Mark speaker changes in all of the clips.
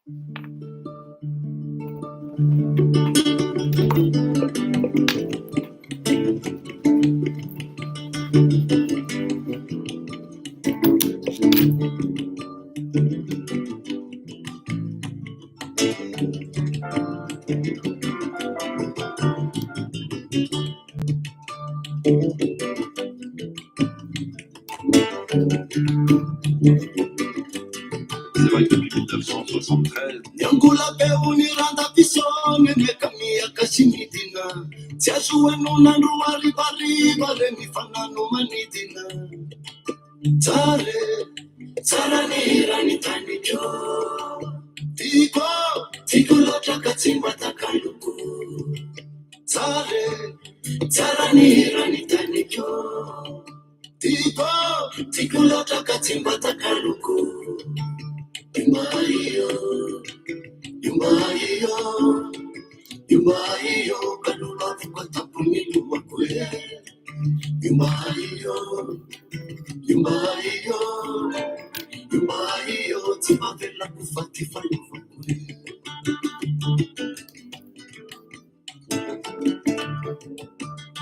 Speaker 1: C'est vrai que depuis 1973,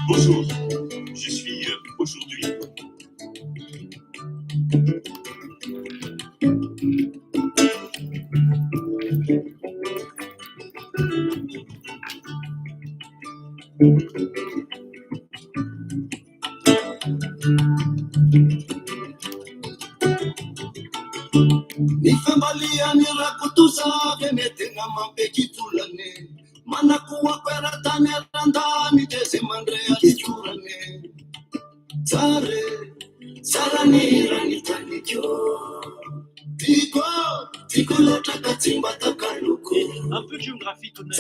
Speaker 1: bonjour, je suis aujourd'hui. Un peu de géographie tout de même.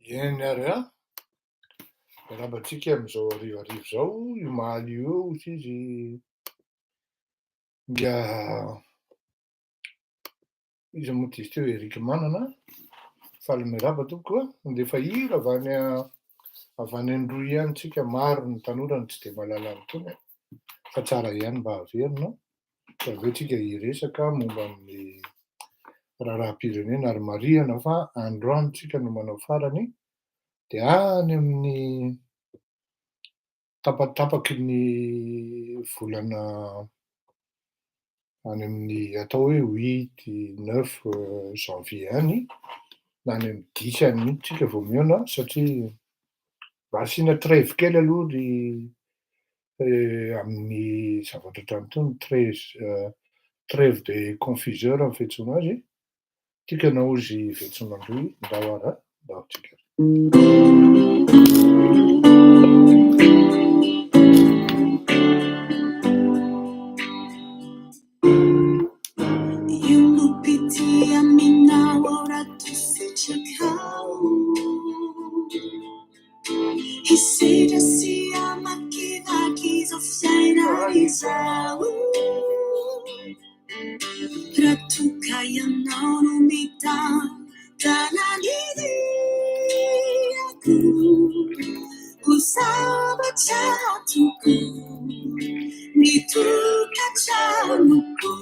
Speaker 2: Ienareo rahabatsika amin'izao arivarivo zao, io mahaly io ozy izy mba izy moa dizy teo Erika Manana, faly miraba tompoko ndefa hira avy any Androy ihany tsika maro ny tanora ny tsy de mahalala anytony fa tsara ihany mba averina fa aveo tsika hiresaka momba amin'ny raharaham-pirenena ary marihana fa androany tsika no manao farany de any amin'ny tapatapaky ny volana any amin'ny atao hoe 8-9 janvier any na any amin'ny 10 any mihitsy tsika vao mihaona satria Mba asiana trève kely aloha ny amin'ny zavatra ohatran'itony trève de confiseur ny fiantsoana azy. Tika naozy fiantsoan'androy ndao ara ndao tsika.
Speaker 3: Yupitia mina ora tusichakao Hisida siya makina kizofiaina izao Ratukaya naunu mita Tananidi aku Kusaba chatuku Nituka chamuku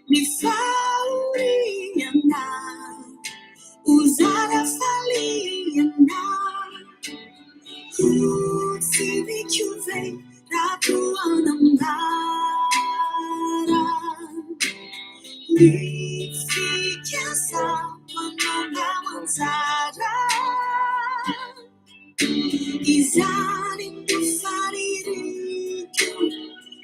Speaker 3: Nifauriana Uzara faliana Utsini chuve Ratuana mara Nifikiasa Wanona manzara Izani tufaririku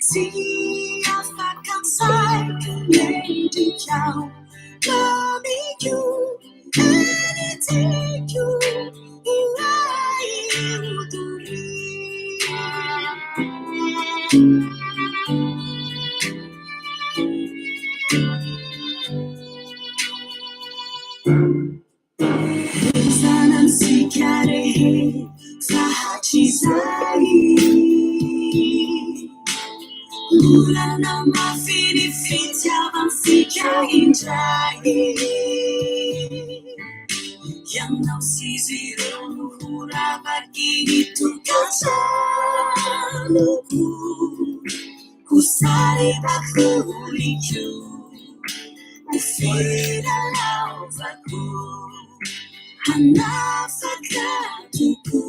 Speaker 3: Sia fakansai Kunendi chao Love you Anything you Sanan sikare Fahachizai Murana mafini fitia Vansika injai Yang não se zirou no hura Bargini tu casalo Kusare bakuliku Ufira lauvaku Hanafakatuku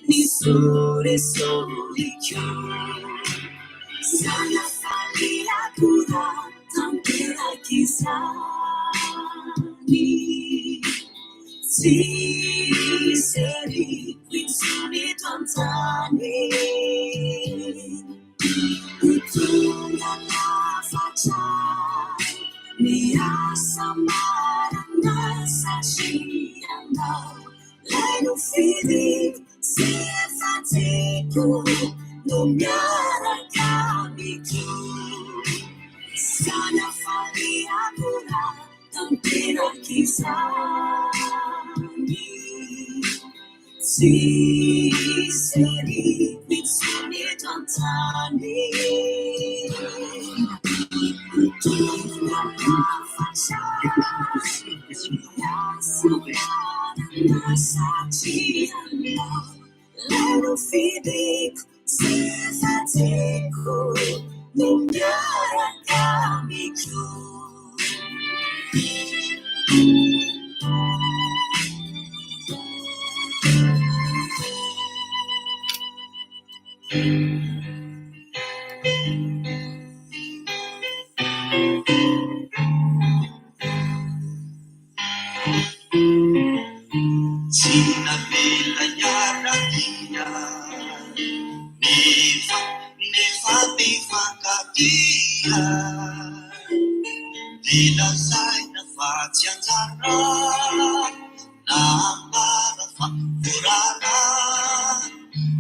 Speaker 3: Nisure soliku Sana falia kura Tampira kisani Si seri Quinsuni tantani Utuna la faccia Ni asamara Nasa shiana Lei no fidi Si fatico Non gara kamiku Sana falia kura Tampira kisani Si seri Quitsuni tantani Utuna la faccia Nasa chiana Lero fidik Se fatiku Nungara kamiku
Speaker 1: Sina bela yara dia Nefa katia Lila sai na fatianzara Nambara fa kurara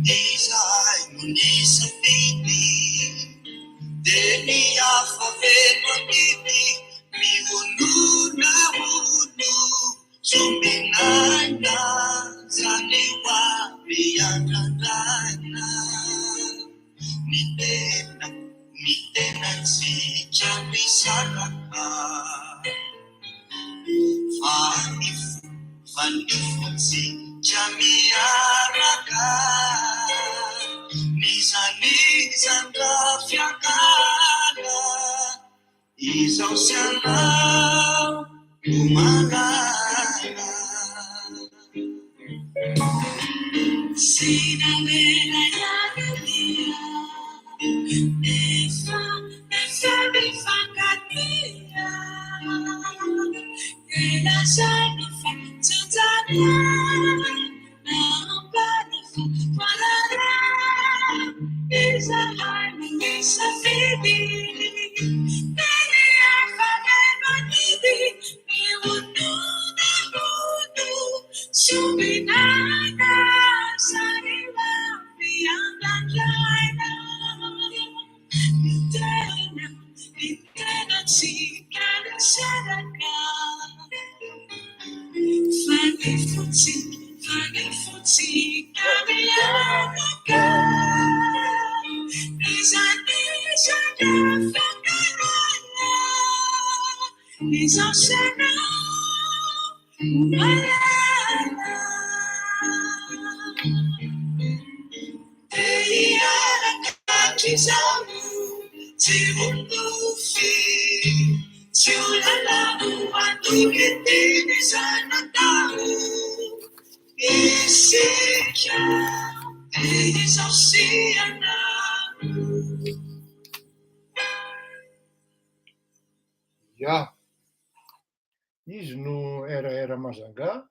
Speaker 1: Isai munisa pipi Deni afa veno pipi Mi unu na unu Suminana Zanewa Biyanana Mitena si Jami Saraka Fanifutsi Jami Araka Nizani Zanda Fiakana Isau Sana Umalana
Speaker 3: Sina vela yagadia Nesa bifakadia Nela shine fantazania
Speaker 2: Ya, izy no era mazanga.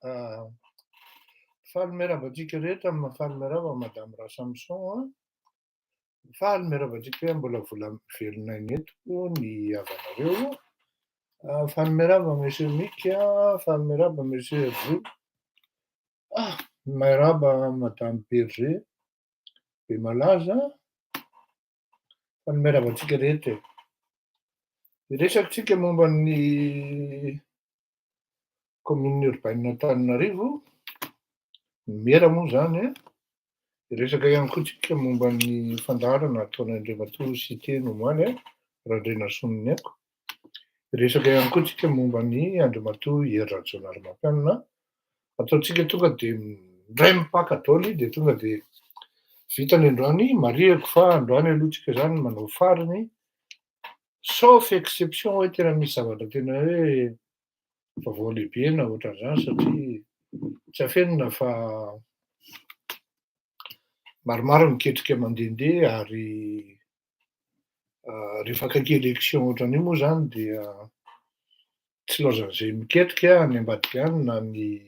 Speaker 2: Faly miarahaba antsika rehetra amin'ny faly miarahaba madame Ra Samson. Faly miarahaba antsika hoe mbola vola velonay eto ny havanareo. Faly miarahaba monsieur Mika, faly miarahaba monsieur Roux. Miarahaba madame Berger, be malaza. Faly miarahaba antsika rehetra. Iresakantsika momba ny commune urbaine Antananarivo, ny mera moa zany a. Iresaka ihany koa tsika momba ny fandaharana ataon'Andriamatoa Cité Nomany raha Andrenasoniny aiko. Iresaka ihany koa tsika momba ny Andriamatoa Hery Rajaonarimampianina. Ataontsika tonga de ndray mipaka daholo de tonga de vitany androany. Marihako fa androany aloha tsika zany manao farany, sauf exception hoe tena misy zavatra tena hoe vaovao lehibe na ohatran'izany satria tsy afenina fa maromaro miketrika mandehandeha ary rehefa akaiky élection ohatran'io moa zany dia tsy loazan'izay miketrika any ambadika any na ny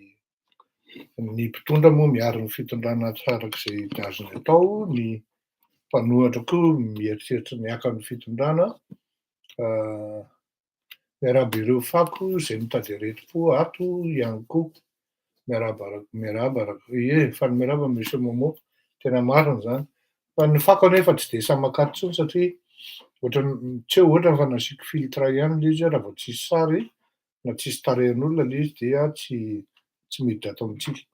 Speaker 2: mpitondra moa miaro ny fitondrana arak'izay azony atao, ny mpanohatra koa mieritreritra ny haka ny fitondrana. Miarahaba ireo fako izay mitady aretim-po ato ihany koa. Faly miarahaba monsieur Momo, tena marina zany. Fa ny fako anefa tsy de samakato intsony satria tsy eo ohatra fa nasiako filtre ihany le izy raha vao tsisy sary na tsisy tarehin'olona le izy dia tsy miditra ato amintsika.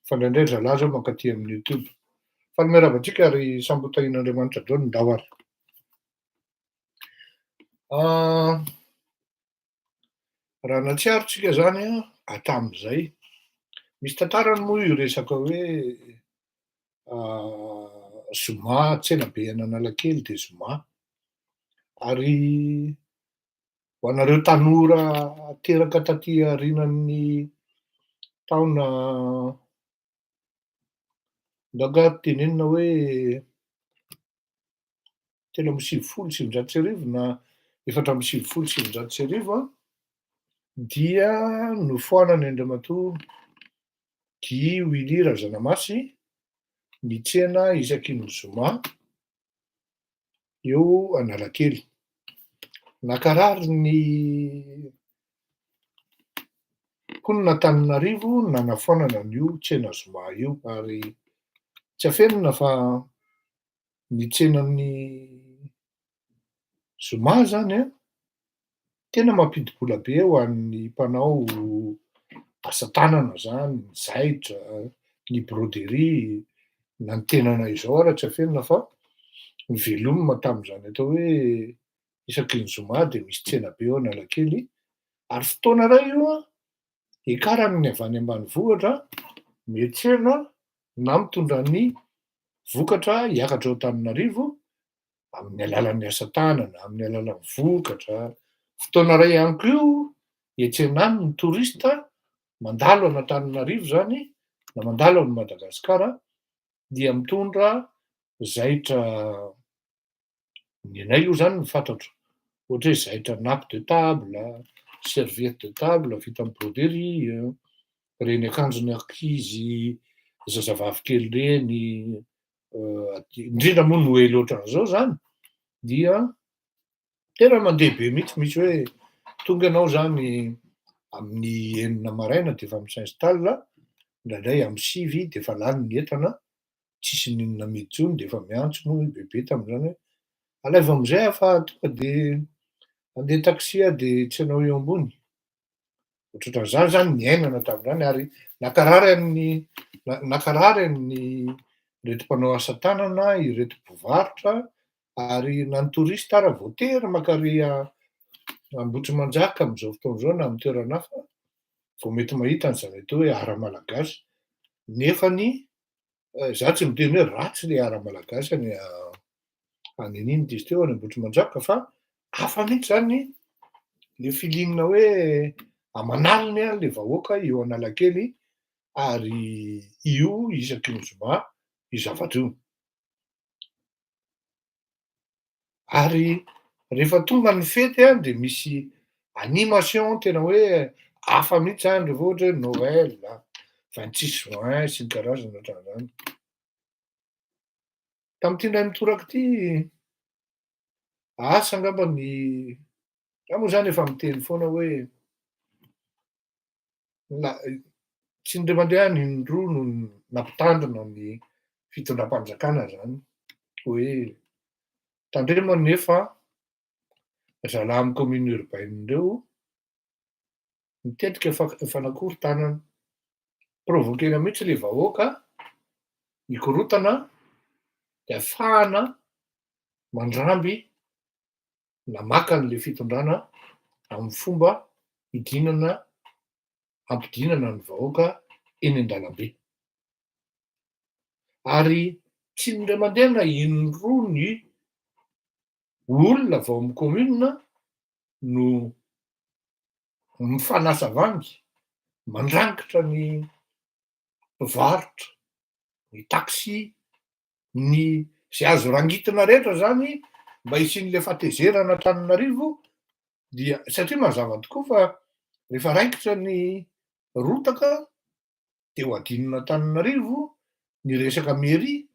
Speaker 2: Fa indraindray zalahy zao mankaty amin'ny YouTube. Faly miarahaba antsika ary samby ho tahian'Andriamanitra daholo ny daholo ary. Raha natsiaro tsika zany hatramin'izay, misy tantarany moa io resaka hoe zoma, tsenabe an'Analakely de zoma. Ary ho anareo tanora teraka taty aorianan'ny taona ndanga tenenina hoe telo amby sivifolo, sivinjato sy arivo na efatra amby sivifolo, sivinjato sy arivo dia nofoanany Andriamatoa Guy Willy Razanamasy ny tsena isaky ny zoma eo Analakely. Nakarary ny mponina Antananarivo nanafoanana an'io tsena zoma io ary tsy afenina fa ny tsenan'ny zoma zany tena mampidi-bola be ho an'ny mpanao asa tanana zany, ny zaitra, ny broderie, na ny tenana izao ary tsy afenina fa mivelomina tamin'izany atao hoe isaky ny zoma de misy tsena be eo Analakely. Ary fotoana iray io hiakarany ny avy any ambanivohitra miantsena na mitondra ny vokatra hiakatra ao Antananarivo amin'ny alalan'ny asa tanana, amin'ny alalan'ny vokatra. Fotoana iray ihany koa io hiantsenany ny torista mandalo an'Antananarivo zany na mandalo an'i Madagasikara dia mitondra zaitra, ny anay io zany ny fantatro, ohatra hoe zaitra nappe de table, serviette de table vita amin'ny broderie, reny akanjon'ny ankizy zazavavy kely reny, indrindra moa Noely ohatran'izao zany dia tena mandeha be mihitsy. Misy hoe tonga ianao zany amin'ny 9 maraina de efa misinstalle, indraindray amin'ny 5 de efa lany ny entana, tsisy ninona mety intsony de efa miantso moa bebe tamin'izany hoe alaivo am'izay fa tonga de andeha taxi de tsy anao eo ambony. Ohatran'izany zany ny ainana tamin'izany ary nakarary amin'ny retom-panao asa tanana, ireto mpivarotra, ary na ny torista ara vao tery makary Ambohitrimanjaka amin'izao fotoana izao na amin'ny toerana hafa, vao mety mahita an'izany atao hoe ara-malagasy. Nefany izaho tsy miteny hoe ratsy ilay ara-malagasy any anina izy teo any Ambohitrimanjaka fa hafa mihitsy zany le feeling hoe aman'alina ilay vahoaka eo Analakely ary io isaky ny zoma io zavatra io. Ary rehefa tonga ny fety dia misy animation tena hoe hafa mihitsy zany rehefa ohatra hoe Noël, 26 juin sy ny karazany ohatran'izany. Tamin'ity indray mitoraka ity, asa angambany izaho moa zany efa miteny foana hoe tsy indray mandeha ny indroa no nampitandrina ny fitondram-panjakana zany, hoe tandremo nefa zalahy amin'ny commune urbaine ireo mitetika fanakoron-tanana, provoquena mihitsy ilay vahoaka hikorotana dia ahafahana mandramby na maka an'ilay fitondrana amin'ny fomba ampidinana ny vahoaka eny an-dalambe. Ary tsy indray mandeha na indroa ny olona vao amin'ny commune no mifanasa vangy mandrangitra ny mpivarotra, ny taxi, ny zay azo rangitina rehetra zany mba hisian'ilay fahatezerana Antananarivo dia satria mazava tokoa fa rehefa raikitra ny rotaka dia ho adinina Antananarivo ny resaka mairie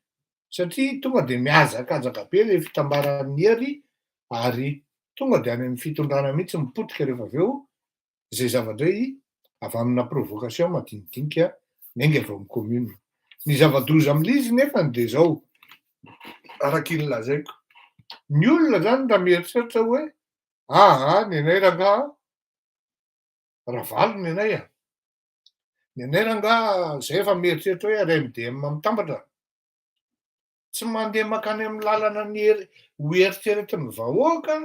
Speaker 2: satria tonga dia mihazakazaka be ilay fitambaran'ny hery ary tonga dia any amin'ny fitondrana mihitsy mipotika rehefa avy eo izay zavatra avy amina provocation madinidinika miainga avy amin'ny commune. Ny zava-doza amin'izy nefa dia izao, araka ny lazaiko, ny olona zany raha mieritreritra hoe ny anay rangaha ravalo ny anay ny anay rangaha zay efa mieritreritra hoe RMDM mitambatra, tsy mandeha makany amin'ny lalana ny ho eritreretin'ny vahoaka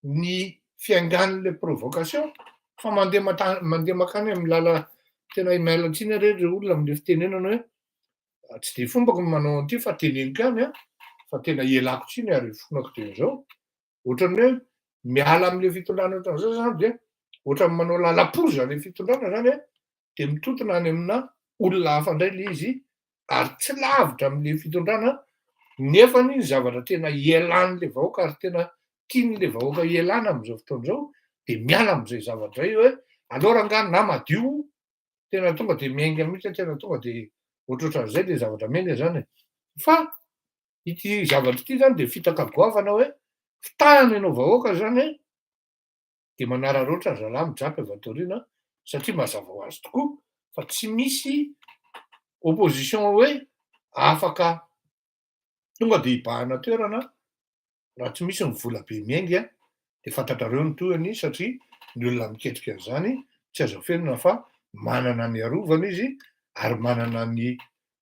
Speaker 2: ny fiangan'ilay provocation fa mandeha makany amin'ny lala tena imailantsinay rehetra olona amin'ilay fitenenana hoe tsy dia fombako ny manao an'ity fa teneniko ihany fa tena ialako tsiny ary fonako teo izao. Ohatran'ny hoe miala amin'ilay fitondrana ohatran'izao zany dia ohatran'ny manao lalapoza ilay fitondrana zany dia mitotona any amina olona hafa indray ilay izy ary tsy lavitra amin'ilay fitondrana nefa ny zavatra tena ialan'ilay vahoaka ary tena tian'ilay vahoaka ialana amin'izao fotoana izao dia miala amin'izay zavatra io hoe aleo rangaha na madio tena tonga dia miainga mihitsy tena tonga dia ohatrohatran'izay ilay zavatra miainga zany. Fa ity zavatra ity zany dia fitaka goavana hoe fitahana ianao vahoaka zany dia manararoatra ny zalahy mijaka avy ato aoriana satria mazava ho azy tokoa fa tsy misy opposition hoe afaka tonga dia hibahana toerana raha tsy misy ny vola be miainga dia fantatrareo ny tohany satria ny olona miketrika an'izany tsy azo fenina fa manana ny arovana izy ary manana ny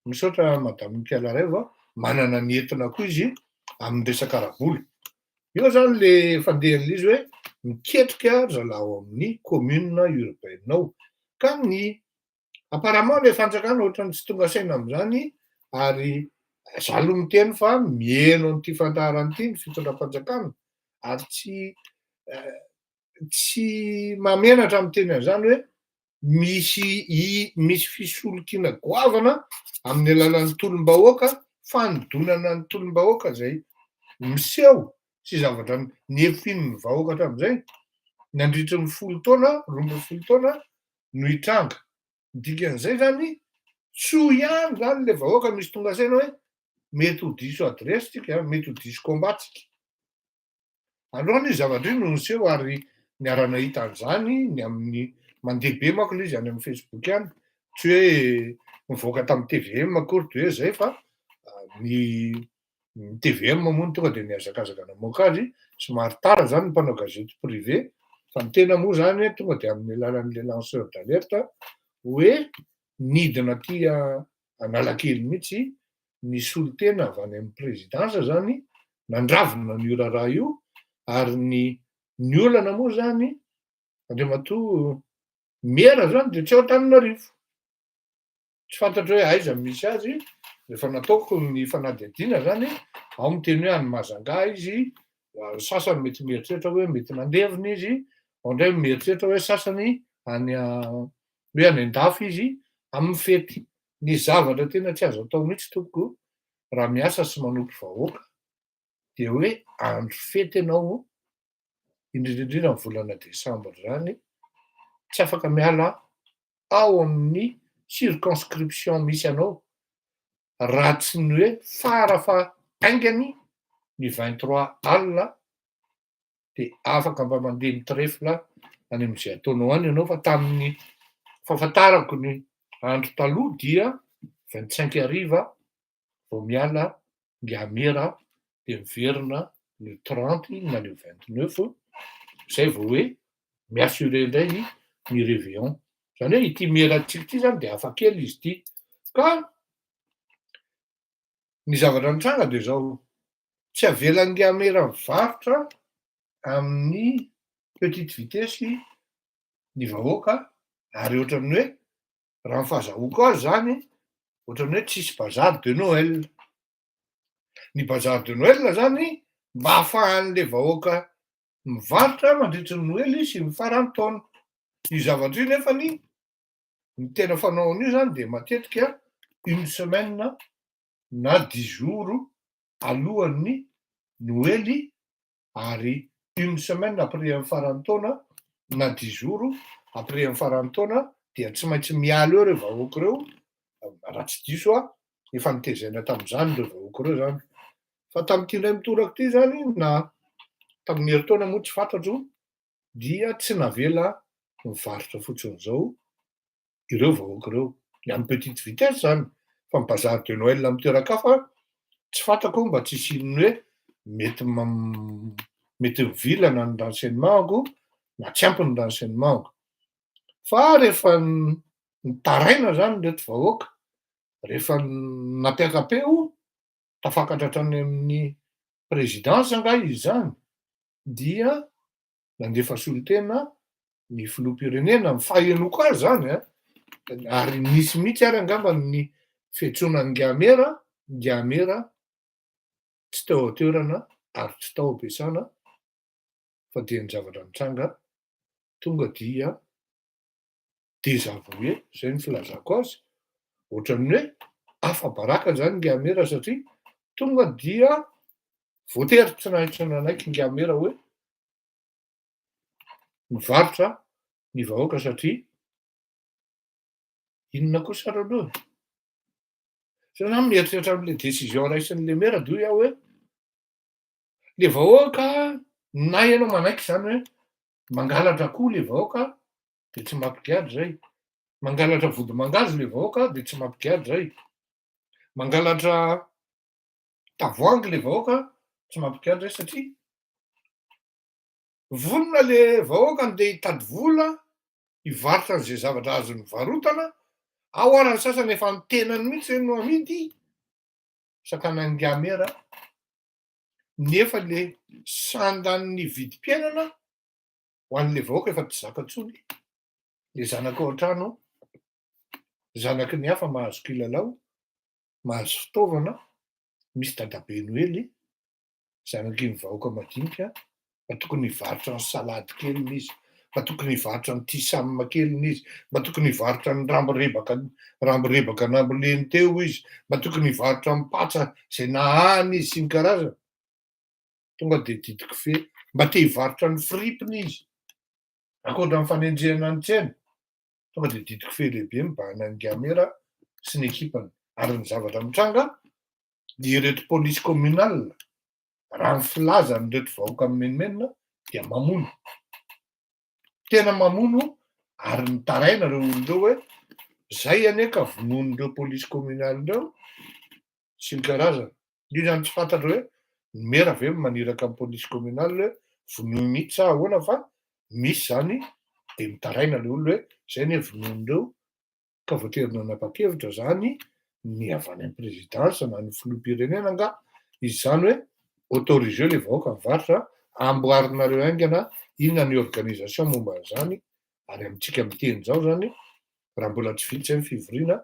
Speaker 2: misaotra madame Nikalareva manana ny entina koa izy amin'ny resaka ara-bola. Io zany le fandehan'izy hoe miketrika zalahy ao amin'ny commune urbaine ao ka ny apparemment ilay fanjakana ohatran'ny tsy tonga saina amin'izany ary izaho aloha miteny fa mihaino an'ity fandaharana ity ny fitondram-panjakana ary tsy mamenatra amin'ny teny an'izany hoe misy fisolokiana goavana amin'ny alalan'ny tolom-bahoaka fanodonana ny tolom-bahoaka izay miseho sy zavatra ny efinin'ny vahoaka hatramin'izay nandritry ny 12 taona no hitranga. Dikan'izay zany tsoa ihany zany ilay vahoaka misy tonga saina hoe mety ho diso adresy tsika, mety ho diso combat tsika. Androany izy zavatra io no niseho ary niarana hita an'izany ny amin'ny mandeha be manko ilay izy any amin'ny Facebook ihany, tsy hoe mivoaka tamin'ny TVM akory toa hoe zay fa ny TVM moa tonga dia nihazakazaka namoaka azy somary tara zany ny mpanao gazety privé Fa ny tena moa zany tonga de amin'ny alalan'le lanceur d'alerte hoe nidina aty Analakely mihitsy nisy olon-tena avy any amin'ny présidence zany nandravona ny raharaha io ary ny olana moa zany andriamatoa mera zany de tsy ao Antananarivo. Tsy fantatra hoe aiza misy azy, rehefa nataoko ny fanadihadiana zany, ao miteny hoe any Majunga izy, sasany mety mieritreritra hoe mety nandevina izy, ao indray mieritreritra hoe sasany any hoe any an-dafy izy amin'ny fety. Ny zavatra tena tsy azo atao mihitsy tompoko raha miasa sy manopy vahoaka de hoe andro fety ianao indrindraindrindra amin'ny volana Desambra zany, tsy afaka miala ao amin'ny circonscription misy anao raha tsy ny hoe farafahaingany ny 23 alina de afaka mba mandeha mitrefla any amin'izay ataonao any ianao fa tamin'ny fahafantarako ny andro taloha dia 25 hariva vao miala ngamera de miverina le 30 na le 29 zay vao hoe miassure indray ny réveillon. Zany hoe ity merantsika ity zany de hafa kely izy ity. Ka ny zavatra nitranga de zao, tsy avelan'ny ngamera mivarotra amin'ny petite vitesse ny vahoaka ary ohatran'ny hoe raha ny fahazahoako azy zany ohatran'ny hoe tsisy bazar de Noël. Ny bazar de Noël zany mba ahafahan'le vahoaka mivarotra mandritra ny Noël sy ny faran'ny taona. Io zavatra io nefany ny tena fanaony io zany de matetika une semaine na 10 jours alohan'ny Noël ary une semaine après amin'ny faran'ny taona na 10 jours après amin'ny faran'ny taona dia tsy maintsy miala eo reo vahoaka reo, raha tsy diso efa nitaizana tamin'izany reo vahoaka reo zany. Fa tamin'ity indray mitoraka ity zany na tamin'ny herintaona moa tsy fantatro dia tsy navela mivarotra fotsiny zao ireo vahoaka reo ny amin'ny petite vitesse zany, fa ny bazar de Noël mitoeran-kafa tsy fantako mba tsy isinony hoe mety mivilana ny renseignement na tsy ampy ny renseignement. Fa rehefa nitaraina zany reto vahoaka, rehefa nampiakapeo tafakatra hatrany amin'ny présidence nga izy zany dia nandefa solon-tena ny filoham-pirenena amin'ny fahaenoko azy zany ary nisy mihitsy ary angamba ny fiantsoana ngamera tsy tao atoerana ary tsy tao ampiasana fa dia ny zavatra nitranga tonga dia désavoué zay ny filazako azy, ohatran'ny hoe afa-baraka zany ngamera satria tonga dia voatery tsy nanaiky ngamera hoe mivarotra ny vahoaka satria inona kosa aloha sa na mieritreritra amin'le décision raisin'le mera do iaho hoe le vahoaka na ianao manaiky zany hoe mangalatra akoho le vahoaka de tsy mampigady zay, mangalatra vody mangazy le vahoaka de tsy mampigady zay, mangalatra tavoahangy le vahoaka tsy mampigady zay satria vonona le vahoaka andeha hitady vola hivarotra an'izay zavatra azony varotana, ao ary ny sasany efa ny tenany mihitsy no amidy sakana ngamera nefa le sandan'ny vidim-piainana ho an'le vahoaka efa tsy zaka intsony. Le zanaka ao an-trano, zanaky ny hafa mahazo kilalao, mahazo fitaovana, misy dadabe Noely, zanaky ny vahoaka madinika, mba tokony hivarotra ny salady keliny izy, mba tokony hivarotra ny tisama keliny izy, mba tokony hivarotra ny ramborebaka namboleny teo izy, mba tokony hivarotra ny patsa zay nahany izy sy ny karazana. Tonga de didiko fe mba te hivarotra ny fripiny izy ankoatra ny fanendrehana ny tsena, tonga de didiko fe lehibe mibahana ny ngamera sy ny ekipany. Ary ny zavatra mitranga dia ireto police communale raha ny filaza nyreto vahoaka menmenina dia mamono, tena mamono ary nitaraina reo olondreo hoe zay aneka vonon'ireo police communale reo sy ny karazana. Io zany tsy fantatra hoe ny mera ve maniraka amin'ny police communale hoe vonoiny mihitsy sa ahoana fa misy zany de mitaraina le olo hoe zay ny hevinonindreo ka voaterina nanapa-kevitra zany ny avy any amin'ny présidence na ny filoham-pirenena nga izy zany hoe autorisé le vahoaka mivarotra amboarinareo aingana inona ny organisation momba an'izany ary amintsika miteny zao zany raha mbola tsy vitsy ny fivoriana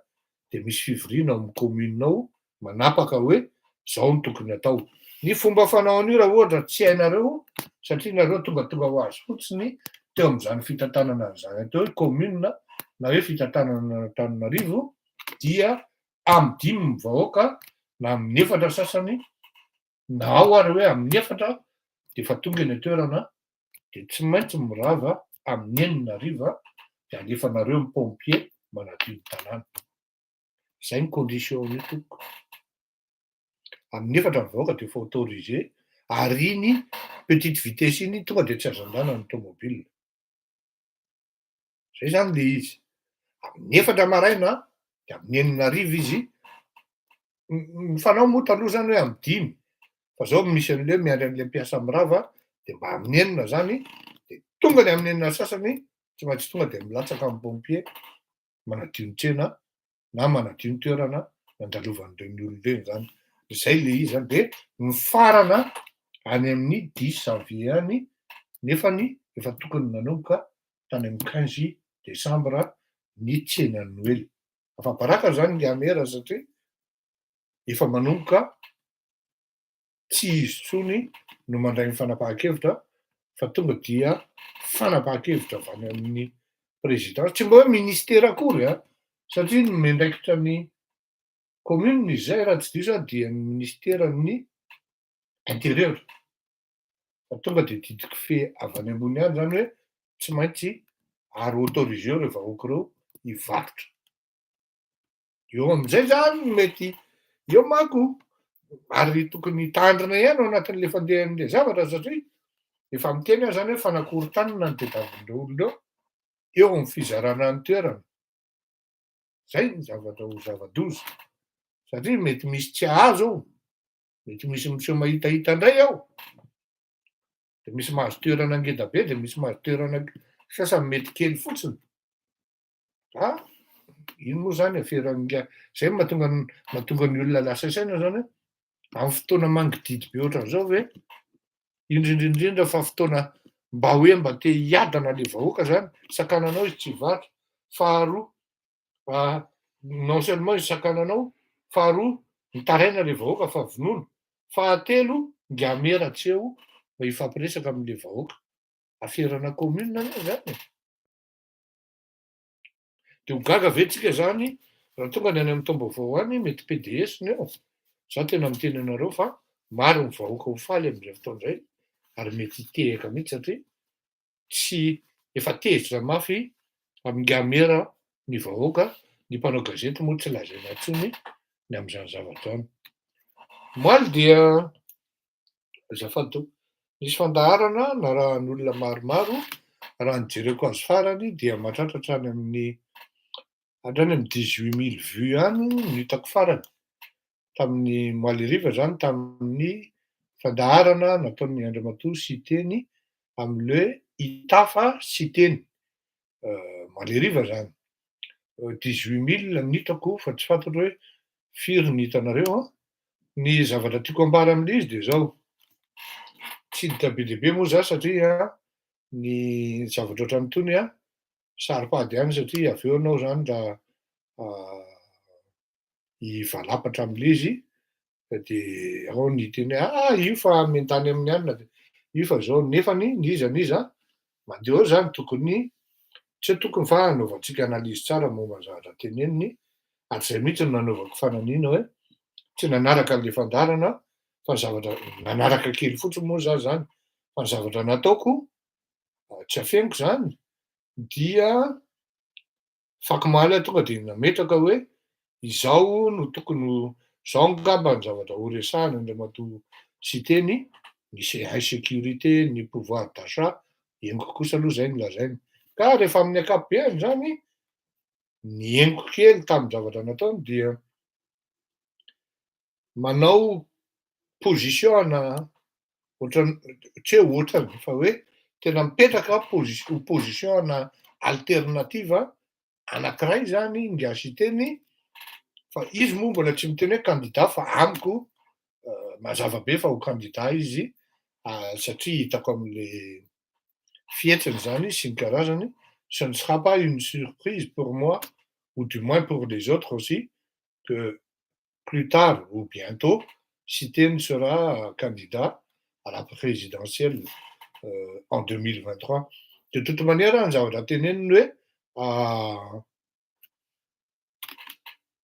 Speaker 2: de misy fivoriana amin'ny communenao manapaka hoe zao ny tokony atao. Ny fomba fanao an'io raha ohatra tsy hainareo satria nareo tonga ho azy fotsiny teo amin'izany fitantanana zany atao hoe commune na hoe fitantanana Antananarivo dia amin'ny 5 vahoaka na amin'ny 4 sasany na ao ary hoe amin'ny 4 de fa tonga eny toerana de tsy maintsy mirava amin'ny 9 hariva de alefanareo ny pompier manadio ny tanàna. Zay ny condition io toko. Amin'ny 4 vahoaka de fa autorisé ary iny petite vitesse iny tonga de tsy azan-dana ny tomobile. Zay zany le izy. Amin'ny 4 maraina de amin'ny 9 hariva izy mifanao moa taloha zany hoe amin'ny 5 fa zao misy an'le miandry an'le mpiasa mirava de mba amin'ny 9 zany de tonga ny amin'ny 9 sasany tsy maintsy tonga de milatsaka amin'ny pompier manadio ny tsena na manadio ny toerana nandalovan'ireny olona ireny zany. Zay le izy zany de mifarana any amin'ny 10 janvier any nefany efa tokony nanomboka tany amin'ny 15 décembre ny tsenan'ny Noël. Afa-baraka zany ny amera satria efa manomboka tsy izy tsony no mandray ny fanapahan-kevitra fa tonga dia fanapahan-kevitra avy any amin'ny présidence tsy mba hoe ministera akory satria ny mendraikitra ny commune izay raha tsy diso dia ny ministeran'ny intérieur fa tonga de didiky fe avy any ambony any zany hoe tsy maintsy ary autorisé reo vahoaka reo hivarotra. Eo amin'izay zany mety eo manko ary tokony hitandrina ihany ao anatin'le fandehan'le zavatra satria efa miteny aho zany hoe fanakoron-tanina ny tadiavin'ireo olona eo amin'ny fizarana ny toerana. Zay ny zavatra ho zava-doza satria mety misy tsy ahazo ao, mety misy miseho mahitahita indray ao, de misy mahazo toerana ngeda be de misy mahazo toerana sasany mety kely fotsiny. Ino moa zany aferan'nga zay mahatonga ny olona lasa saina zany amin'ny fotoana mangididy be ohatran'izao hoe indrindrindrindra fa fotoana mba te hiadana le vahoaka zany sakananao izy tsy hivarotra. Faharoa non seulement izy sakananao, faharoa mitaraina le vahoaka fa vonoina, fahatelo ngamera tsy eo mba hifampiresaka amin'le vahoaka aferana commune anie zany. De ho gaga ve tsika zany raha tonga ny any amin'ny taom-baovao any mety PDS ny eo. Za tena miteny anareo fa maro ny vahoaka ho faly amin'izay fotoana izay ary mety hitehaka mihitsy satria tsy efa tezitra mafy amin'ny ny vahoaka ny mpanao gazety moa tsy lazaina intsony ny amin'izany zavatra zany. Moaly dia azafady nisy fandaharana na raha ny olona maromaro raha nijereko azy farany dia mahatratra hatrany amin'ny 18 000 vues any no hitako farany tamin'ny Moaly Riva zany tamin'ny fandaharana nataon'ny Andriamatoa Siteny amin'le Itafa Siteny Moaly Riva zany 18 000 nitako fa tsy fantatro hoe firy ny hitanareo. Ny zavatra tiako ambara amin'le izy de zao tsy hiditra be deabe moa za satria ny zavatra ohatran'itony saripady ihany satria avy eo anao zany raha hivalapatra amin'le izy de ao ny teny io fa mentany amin'ny alina de io fa zao nefany niza mandeha eo zany tokony tsy tokony fa anaovantsika analizy tsara momba ny zavatra teneniny ary zay mihitsy no nanaovako fananiana hoe tsy nanaraka an'le fandarana fa zavatra nanaraka kely fotsiny moa za zany fa ny zavatra nataoko tsy afeniko zany dia fakimaly tonga de nametraka hoe izao no tokony zao ngamba ny zavatra ho resahana Andriamatoa Siteny ny high sécurité ny pouvoir d'achat henoko kosa aloha zay ny lazainy ka rehefa amin'ny ankapobeny zany ny henoko kely tamin'ny zavatra nataony dia manao position ana ohatrany tsy hoe ohatrany fa hoe tena mipetraka opposition alternativa anankiray zany ngiasy teny fa izy moa mbola tsy miteny hoe candidat fa amiko mazava be fa ho candidat izy satria hitako am'le fihetsiny zany sy ny karazany, ce ne sera pas une surprise pour moi ou du moins pour les autres aussi que plus tard ou bientôt Siteny sera candidat à la présidentielle en 2023. De toute manière, ny zavatra teneniny hoe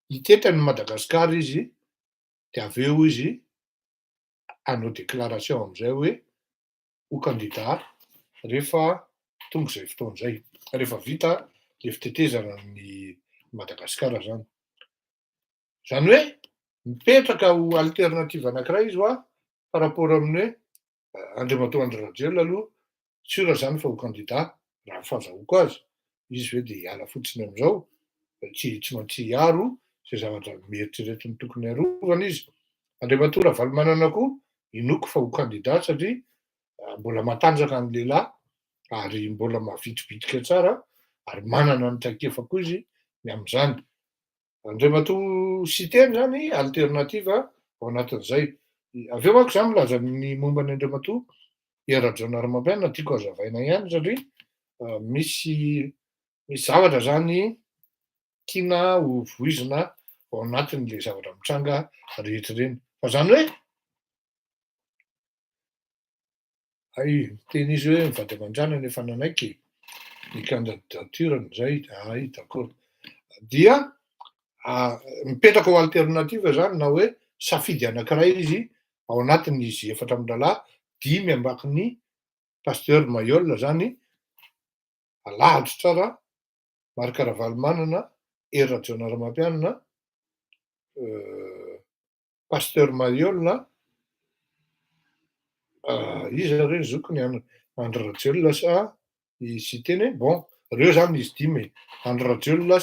Speaker 2: hitetrany Madagasikara izy, de avy eo izy hanao déclaration am'izay hoe ho candidat rehefa tonga zay fotoana zay, rehefa vita le fitetezana ny Madagasikara zany. Zany hoe mipetraka ho alternative anankiray izy hoa par rapport amin'ny hoe Andriamatoa Andry Rajoelina aloha sura zany fa ho candidat raha fahazahoako azy, izy hoe de hiala fotsiny am'izao, tsy maintsy hiaro zay zavatra mieritreretiny tokony hiarovana izy. Andriamatoa Ravalomanana koa inoko fa ho candidat satria mbola matanjaka ny lehilahy ary mbola mahavitribitrika tsara ary manana ny traikefa koa izy ny am'izany. Andriamatoa Siteny zany alternativa ao anatin'izay. Avy eo manko zany milaza ny momba ny Andriamatoa Rajoelina Ramampianina tiako hazavaina ihany satria misy zavatra zany tiana ho voizina ao anatin'le zavatra mitranga rehetra ireny. Fa zany hoe teny izy hoe mivady aman-drano efa nanaiky ny candidaturany zay, d'accord. Dia mipetraka ho alternative zany na hoe safidy anankiray izy ao anatin'izy efatra am'rahalahy, 5 ambakiny pasteur Mayol zany, alahatra tsara Marc Ravalomanana, Rajoelina Ramampianina, pasteur Mayol, iza reny zokony Andry Rajoelina sa Siteny, bon, reo zany izy 5 Andry Rajoelina,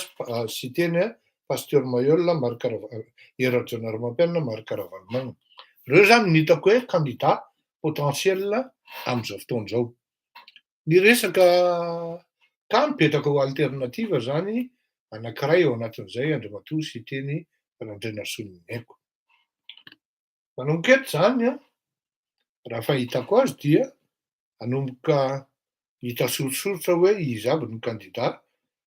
Speaker 2: Siteny, pasteur Mayol, Rajoelina Ramampianina, Marc Ravalomanana. Reo zany ny hitako hoe candidat potentiel am'izao fotoana zao. Ny resaka ka mipetraka ho alternative zany anankiray ao anatin'izay Andriamatoa Siteny Randrena Solominaiko. Manomboka eto zany raha fahitako azy dia hanomboka hita sorotsoritra hoe izy aby ny candidat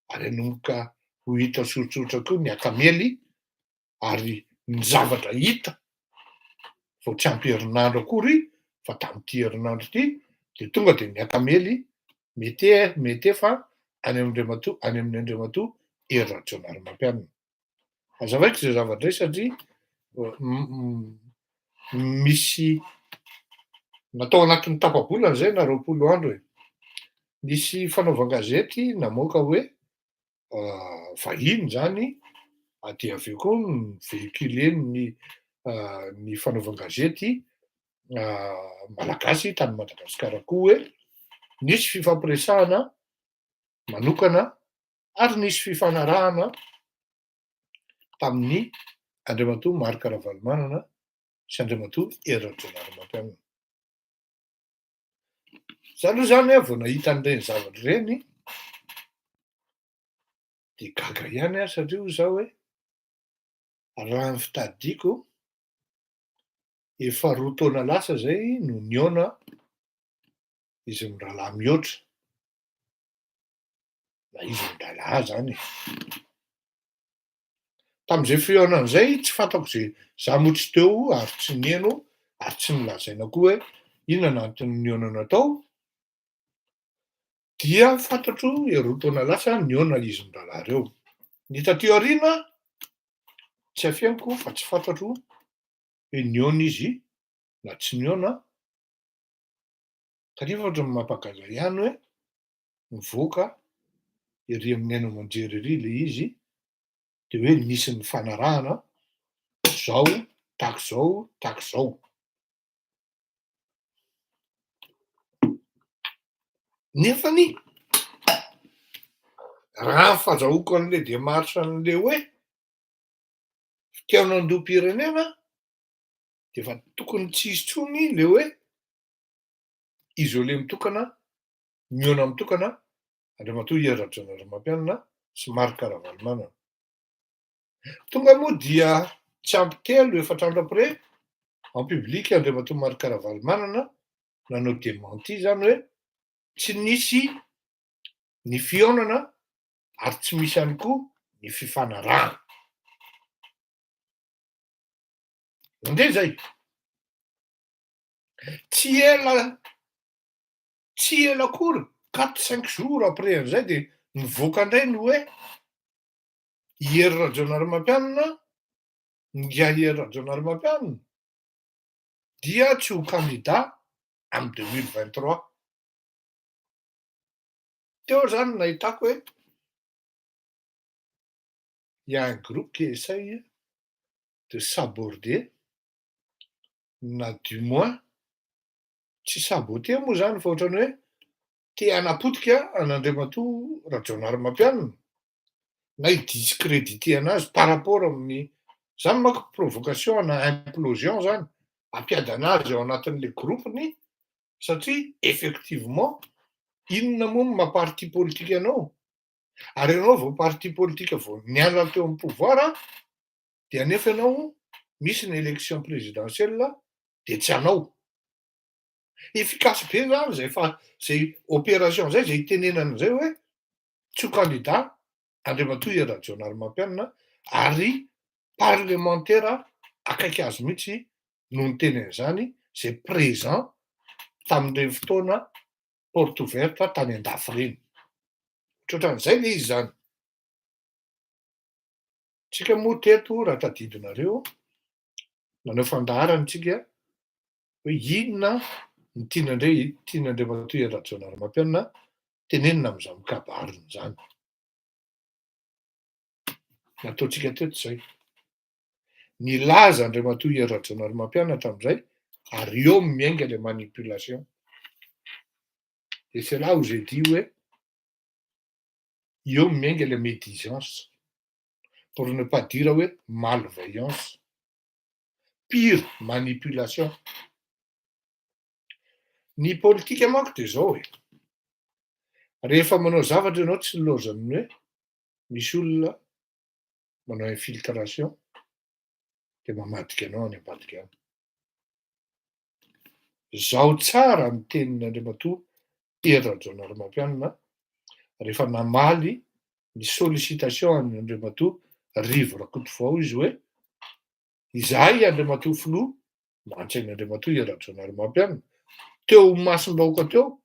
Speaker 2: ary hanomboka ho hita sorotsoritra koa ny akamely ary ny zavatra hita vao tsy ampy herinandro akory fa tam'ty herinandro ty de tonga de ny akamely mety efa any amin'ny Andriamatoa Rajoelina Ramampianina. Azavaiko zay zavatra satria misy natao anatin'ny tapa-bolana zay na 20 andro e. Nisy fanaovan-gazety namoaka hoe vahiny zany de avy eo koa véhiculé ny fanaovan-gazety malagasy tany Madagasikara koa hoe nisy fifampiresahana manokana ary nisy fifanarahana tamin'ny Andriamatoa Marc Ravalomanana sy Andriamatoa Rajoelina Ramampianina. Za aloha zany vao nahita an'ireny zavatra ireny de gaga ihany aho satria hoy zaho hoe raha ny fitadidiako efa 2 taona lasa zay no niona izy mirahalahy mihoatra. Na izy mirahalahy zany e. Tam'izay fihaonan'izay tsy fantako zay za moa tsy teo ary tsy nieno ary tsy nilazaina koa hoe inona n'antony nihaonana tao, dia fantatro 2 taona lasa nihaona izy mirahalahy reo. Ny taty aoriana tsy afianako fa tsy fantatro hoe nihaona izy na tsy nihaona, kanefa ohatrany mampagaga ihany hoe mivoaka ery amin'ny haino aman-jery ery le izy de hoe nisy ny fanarahana zao tahaka zao. Nefany raha fahazahoako an'le démarche an'le hoe fitiavanan'andom-pirenena de efa tokony tsy hisy tsony le hoe isolé mitokana miona mitokana andriamatoa herinaratra anareo mampianina somary karavaly tonga moa dia tsy ampy telo efatr'andro après en public andriamatoa Mary Karavalymanana nanao démenti zany hoe tsy nisy ny fionana ary tsy misy ihany koa ny fifanarahana. Nde zay tsy ela akory 4-5 jours après an'izay de nivoaka indray ny hoe Hery Rajaonarimampianina Hery Rajaonarimampianina dia tsy ho candidat amin'ny 2023. Teo zany nahitako hoe il y a un groupe qui essaye de s'aborder na du moins tsy saboter moa zany fa ohatrany hoe te hanapotika an'Andriamatoa Rajaonarimampianina na hidiscréditer anazy par rapport amin'ny zany manko provocation na implosion zany hampiady anazy ao anatin'le groupeny satria effectivement inona moa no maha-parti politique anao ary ianao vao parti politique vao niala teo amin'ny pouvoir dia nefa ianao misy ny élection présidentielle de tsy anao. Efficace be zany zay opération zay zay itenenana zay hoe tsy ho candidat Andriamatoa Hery Rajaonarimampianina ary parlementaire akaiky azy mihitsy no niteny an'izany zay présent tamin'ireny fotoana porte ouverte tany an-dafy reny. Ohatran'izay le izy zany. Tsika moa teto raha tadidinareo manao fandaharana tsika hoe inona ny tian'Andriamatoa Hery Rajaonarimampianina tenenina amin'izany mikabariny zany. Nataontsika teto zay. Nilaza Andriamatoa Hery Rajaonarimampianina tamin'izay ary eo miainga les manipulations. Et c'est là où j'ai dit ouais, eo miainga les médisance, pour ne pas dire ouais, malveillance, pire manipulation. Ny politika manko dia zao hoe rehefa manao zavatra ianao tsy nilozan'ny hoe misy olona manao infiltration dia mamadika anao any ambadika any. Zao tsara ny tenin'Andriamatoa Hery Rajaonarimampianina rehefa namaly ny sollicitation an'Andriamatoa Rivo Rakotovao izy hoe izahay Andriamatoa filoha mantsain'Andriamatoa Hery Rajaonarimampianina teo masom-bahoaka teo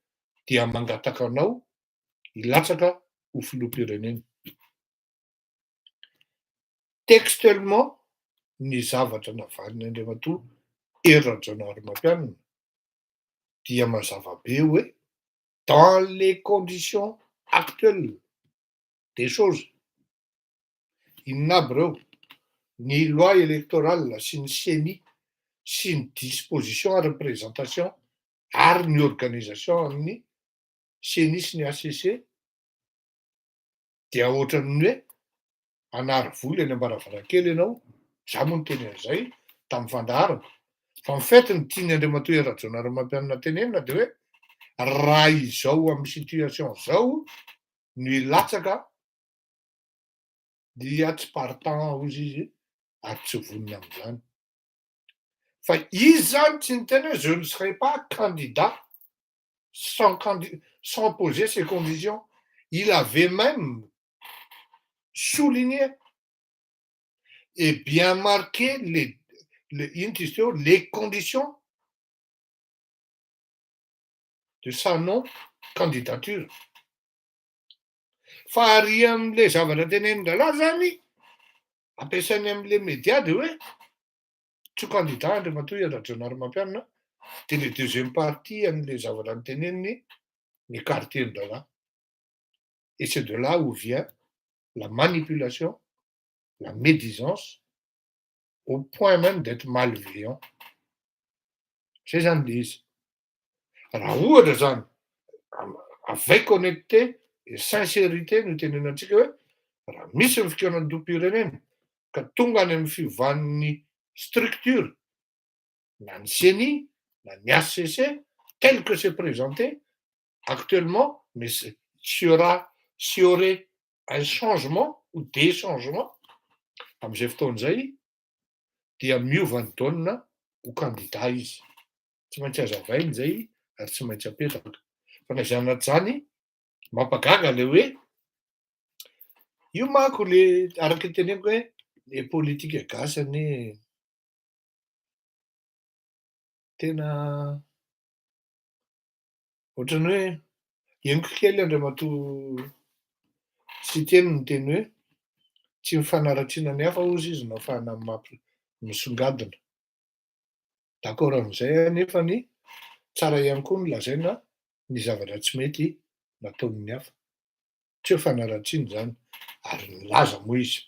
Speaker 2: dia mangataka anao hilatsaka ho filoham-pirenena. Textuellement ny zavatra navalin'Andriamatoa Hery Rajaonarimampianina dia mazava be hoe dans les conditions actuelles des choses inona aby reo ny loi électorale sy ny CENI sy ny disposition à représentation ary ny organisation amin'ny CENI sy ny ACC dia ohatran'ny hoe anary vola eny am-baravarakely ianao, za moa niteny an'izay tamin'ny fandaharana. Fa ny fait ny tiany Andriamatoa Hery Rajaonarimampianina tenenina dia hoe raha izao amin'ny situation zao no hilatsaka dia tsy partant hozy izy ary tsy vonina amin'izany. Fa izy zany tsy niteny hoe je ne serai pas candidat sans poser ces conditions. Il avait même souligné et bien marqué les conditions de sa non-candidature. Fa ary amin'le zavatra teneniny rahalahy zany ampiasainy amin'le média dia hoe tsy ho candidat Andriamatoa Hery Rajaonarimampianina dia le deuxième partie amin'le zavatra niteneniny n'écarter rahalahy. Et c'est de là où vient la manipulation, la médisance, au point même d'être malveillant. Zay zany le izy. Raha ohatra zany avec honnêteté et sincérité no itenenantsika hoe raha misy ny fikiranam-pirenena ka tonga any amin'ny fiovan'ny structure na ny CENI na ny ACC tel que c'est présenté actuellement, mais s'il y aurait un changement ou des changements am'izay fotoana zay, dia miova ny daonina ho candidat izy. Tsy maintsy hazavainy zay ary tsy maintsy apetraka. Fa ny zanatr' zany mampagaga le hoe io manko le araky ny teneniko hoe le politika gasy anie tena ohatrany hoe henoko kely andriamatoa sy teny ny teny hoe tsy mifanaratsiana ny hafa ozy izy no ahafahana misongadina. D'accord am'izay anefany tsara ihany koa ny lazaina ny zavatra tsy mety nataon'ny hafa. Tsy hoe fanaratsiana zany ary nilaza moa izy.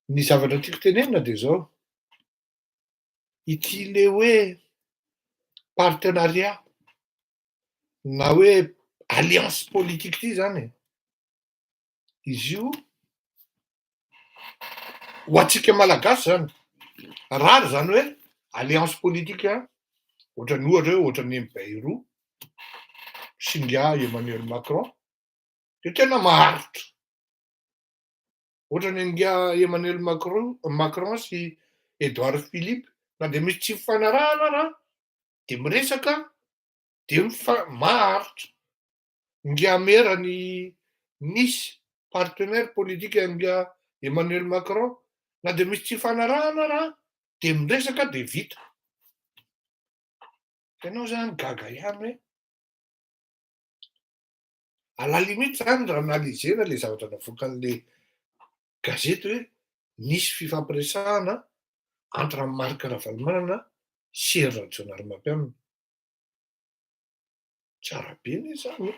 Speaker 2: Ny zavatra tiako tenenina de zao, ity le hoe partenariat na hoe alliance politique ty zany e, izy io ho antsika malagasy zany, rary zany hoe alliance politique ohatrany ohatra hoe ohatran'ny Bayrou sy nga Emmanuel Macron de tena maharitra. Ohatrany nga Emmanuel Macron sy Edouard Philippe na de misy tsy mifanarahana raha de miresaka de maharitra. Nga merany nisy partenaire politique nga Emmanuel Macron na de misy tsy hifanarahana raha de miresaka de vita. Ianao zany gaga ihany hoe à la limite zany raha analizena le zavatra navoakan'le gazety hoe nisy fifampiresahana entre Marc Ravalomanana sy Rajaonarimampianina. Tsara be anie zany e.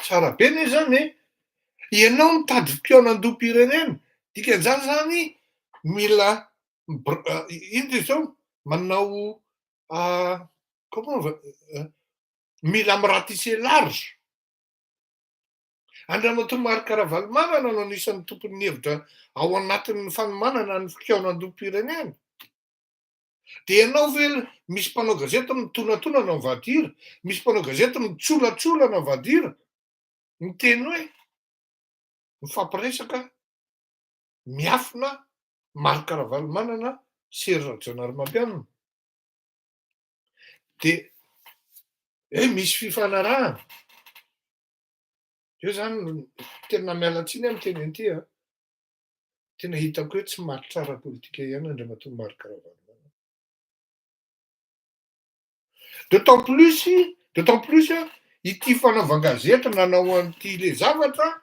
Speaker 2: Tsara be anie zany e. Ianao mitady mpionam-pirenena, dikan'izany zany mila ino ty zao manao mila miratissé large. Andriamatoa Marc Ravalomanana no anisan'ny tompon'ny hevitra ao anatin'ny fanomanana ny fikaonan-dom-pirenena. De ianao ve misy mpanao gazety mitonatona mivadira, misy mpanao gazety mitsolatsolana mivadira, miteny hoe mifampiresaka miafina Marc Ravalomanana sy Rajaonarimampianina. De misy fifanarahana. Io zany tena miala tsiny am'teny an'ity a. Tena hitako hoe tsy maty tsara politika ihany andriamatoa Marc Ravalomanana. D'autant plus ity fanaovan-gazety nanao an'ity le zavatra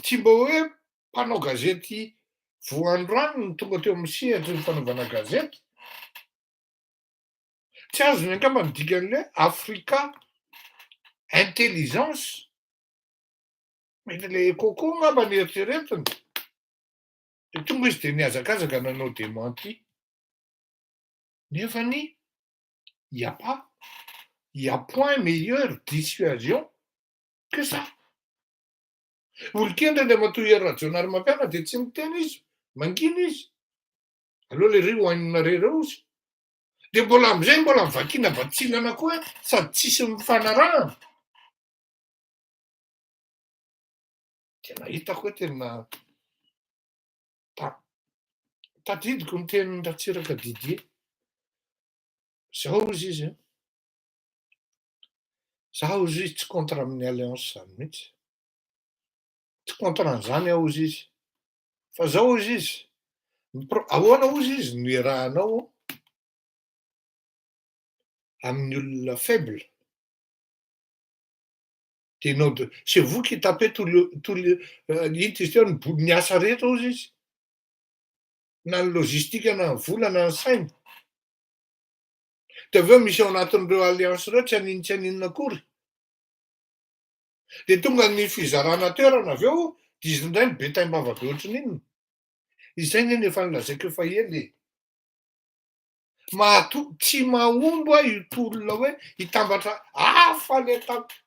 Speaker 2: tsy mba hoe mpanao gazety voandroany no tonga teo amin'ny sehatra ny fanaovana gazety. Tsy azony angamba ny dikan'le Africa Intelligence. Mety le coco ngamba ny eritreretiny. De tonga izy de niazakazaka nanao démenti. Nefany il y a point meilleure dissuasion que ça. Olon-kendre andriamatoa Rajaonarimampianina de tsy miteny izy, mangina izy. Aloha le ry hoaninareo izy. De mbola am'izay mbola mivakina vatsinana koa sady tsisy mifanarahana. Tena hitako hoe tena tadidiko ny tenin'ny Ratsiraka Didier. Zao izy izy. Zaho izy izy tsy contre amin'ny alliance zany mihitsy. Tsy contre an'izany aho izy izy. Fa zao izy izy. Ahoana ozy izy no iarahanao amin'ny olona faible. C'est vous qui tapez tout le ny asa rehetra ozy izy. Na ny lojistika na ny vola na ny saina. De aveo misy ao anatin'ireo alliance ireo tsy aninona akory. De tonga ny fizarana toerana aveo dizy indray ny betaim-bava be ohatran'inona. Izay ny efa nilazaiko efa ely. Tsy mahombo io tolona hoe hitambatra hafa le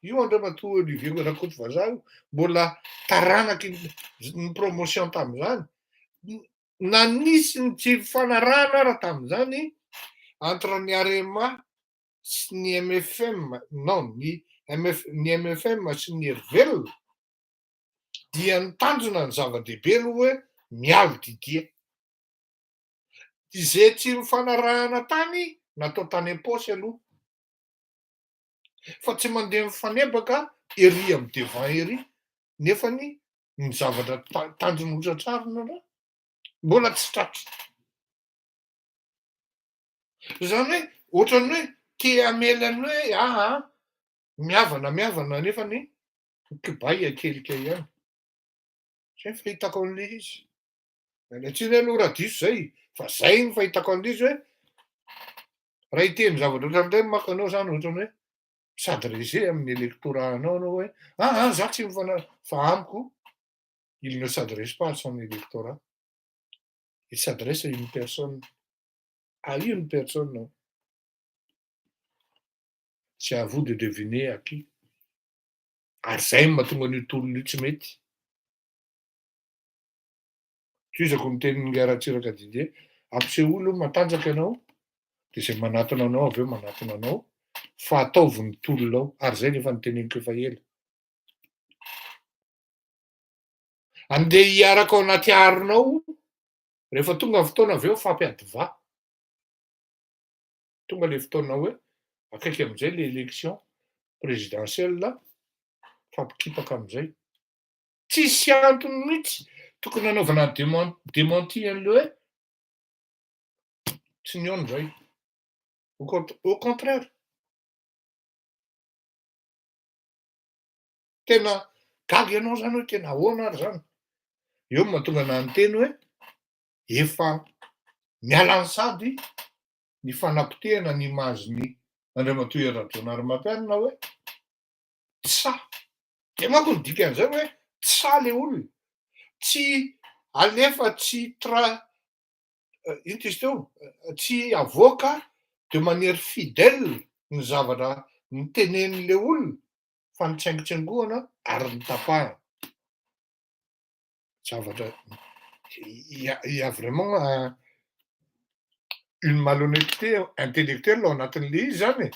Speaker 2: io andriamatoa Olivier Rakotovazaha mbola taranaky ny promotion tam'izany. Na nisy ny tsy fanarahana raha tam'izany entre ny RMA sy ny MFM, non, ny MFM sy ny Hery dia nitanjona ny zava-dehibe aloha hoe mialo didia. Izay tsy mifanarahana tany natao tany am-paosy aloha. Fa tsy mandeha mifanebaka ery amin'ny devant ery, nefany ny zavatra tanjona hosatrarina raha mbola tsy tratra. Zany hoe ohatran'ny hoe te hamelany hoe miavana nefany kibay akelika ihany. Zay fahitako an'ilay izy. Anatsiny aloha raha diso zay, fa zay ny fahitako an'ilay izy hoe raha hiteny zavatra ohatran'izay manko anao zany ohatran'ny hoe s'adresser amin'ny électorat anao hoe za tsy fa amiko, il ne s'adresse pas à son électorat. Il s'adresse à une personne. À une personne. C'est à vous de deviner à qui. Ary zay no mahatonga an'io tolona io tsy mety. Tsizako ny tenin'ny Ratsiraka Didier, ampiseholy matanjaka ianao, de zay manatona anao avy eo manatona anao, fa ataovy ny tolona ao, ary zay nefa niteneniko efa ela. Andeha hiaraka ao anaty arinao, rehefa tonga ny fotoana avy eo fampiadivà. Tonga le fotoana hoe akaiky am'izay le élection présidentielle, fampikipaka am'izay. Tsisy antony mihitsy tokony anaovana démenti an'le hoe tsy niona zay. Au contraire. Tena gaga ianao zany hoe tena ahoana ary zany. Eo mahatonga ana niteny hoe efa miala sady ny fanapotehana ny imaziny Andriamatoa Rajoelina Rarimampianina hoe tsa. De manko ny dikan'izay hoe tsa le olona. Tsy alefa tsy ino izy teo, tsy avoaka de manière fidèle ny zavatra nitenen'le olona fa nitsaingotsaingohana ary nitapahana. Zavatra, il y a vraiment une malhonnêteté intellectuelle ao anatin'le izy zany.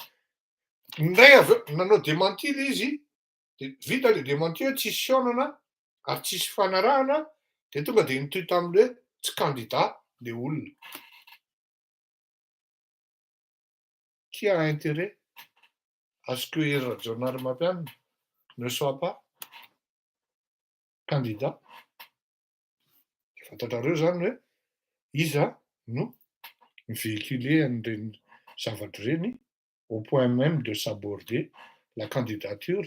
Speaker 2: Ndray avy eo nanao démenti le izy, de vita le démenti hoe tsisy fihaonana ary tsisy fanarahana, de tonga de nitoy tam'le tsy candidat le olona. Qui a intérêt à ce que Rajoelina Rarimampianina ne soit pas candidat? Fantatrareo zany hoe iza no mivéhiculer an'ireny zavatra ireny au point même de s'aborder la candidature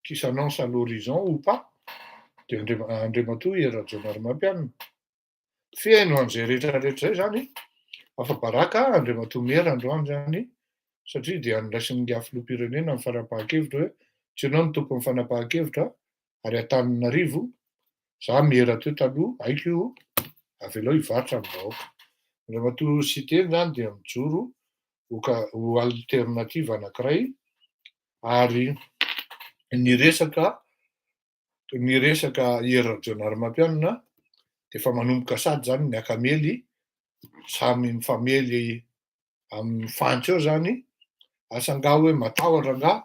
Speaker 2: qui s'annonce à l'horizon ou pas de Andriamatoa Rajoelina Rarimampianina. Feno an'izay rehetrarehetra zay zany, afa baraka Andriamatoa Mery androany zany, satria dia andraisin'ny filoham-pirenena ny fanapahan-kevitra hoe tsy ianao no tompon'ny fanapahan-kevitra ary Antananarivo, za Mery teo taloha, aiko io, avy aloha hivarotra amin'ny vahoaka. Andriamatoa sy teny zany dia mijoro ho alternative anankiray ary niresaka Rajoelina Rarimampianina de fa manomboka sady zany ny akamely, samy mifamely amin'ny fantsy eo zany, asangà hoe matahotra angà,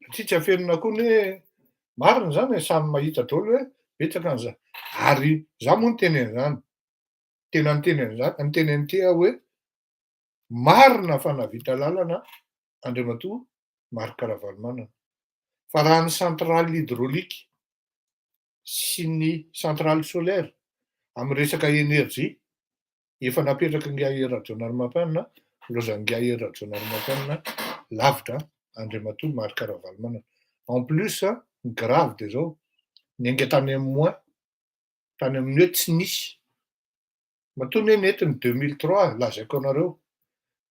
Speaker 2: satria tsy afenina koa ny hoe marina zany samy mahita daholo hoe betsaka an'izany. Ary za moa niteny an'izany, tena niteny an'izany, niteny an'ity aho hoe marina fa nahavita lalana Andriamatoa Marc Ravalomanana. Fa raha ny centrale hydraulique sy ny centrale solaire amin'ny resaka énergie efa napetraka ngia Rajoelina Rarimampianina, lozan'ny ngia Rajoelina Rarimampianina lavitra Andriamatoa Marc Ravalomanana. En plus, grave de zao, niainga tany amin'ny moins, tany amin'ny hoe tsy nisy. Matoa hoe nety ny 2003, lazaiko anareo.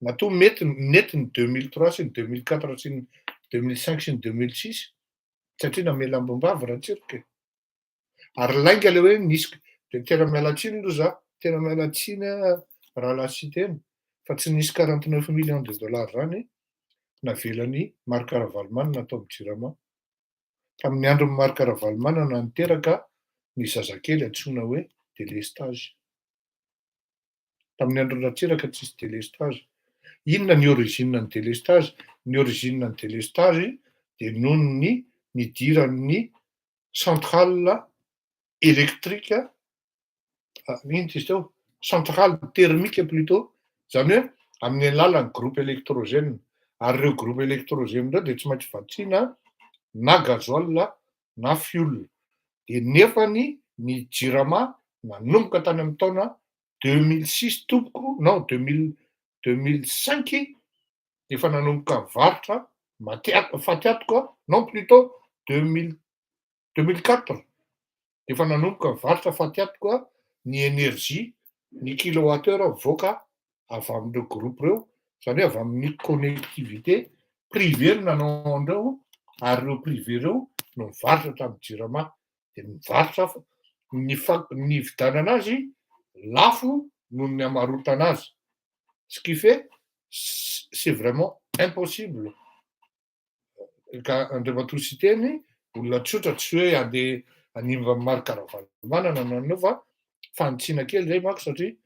Speaker 2: Matoa nety ny 2003 sy ny 2004 sy ny 2005 sy ny 2006, satria namelambom-bava Ratsiraka. Ary lainga le hoe nisy, de tena miala tsiny aloha za, tena miala tsiny rahalahy sy tena, fa tsy nisy 49 millions de dollars zany navelan'ny Marc Ravalomanana tao amin'ny JIRAMA. Tamin'ny andron'ny Marc Ravalomanana niteraka ny zazakely antsoina hoe délestage. tamin'ny andro ratsiraka tsisy délestage. Inona ny origine ny délestage? Ny origine ny délestage de noho ny nidiran'ny centrale électrique, ino izy teo? Centrale thermique plutôt, zany hoe amin'ny alalan'ny groupe électrogène. Ary ireo groupe électrogène reo de tsy maintsy vatsiana na gazoil na fioul. De nefany ny JIRAMA nanomboka tany amin'ny taona 2006 tompoko, non 2005 efa nanomboka mivarotra fatiatiko, non plutôt 2004 efa nanomboka mivarotra fatiatiko ny énergie, ny kilowattheure mivoaka avy amin'ireo groupe reo, zany hoe avy amin'ny connectivité privé no nanao andreo, ary ireo privé reo no mivarotra tamin'ny JIRAMA. De mivarotra ny vidanana azy lafo noho ny hamarotana azy. Ce qui fait c'est vraiment impossible. Ka andray matoa sy teny, olona tsotra tsy hoe andeha hanimba maro karavalomana nanao fa fanitsiana kely zay manko satria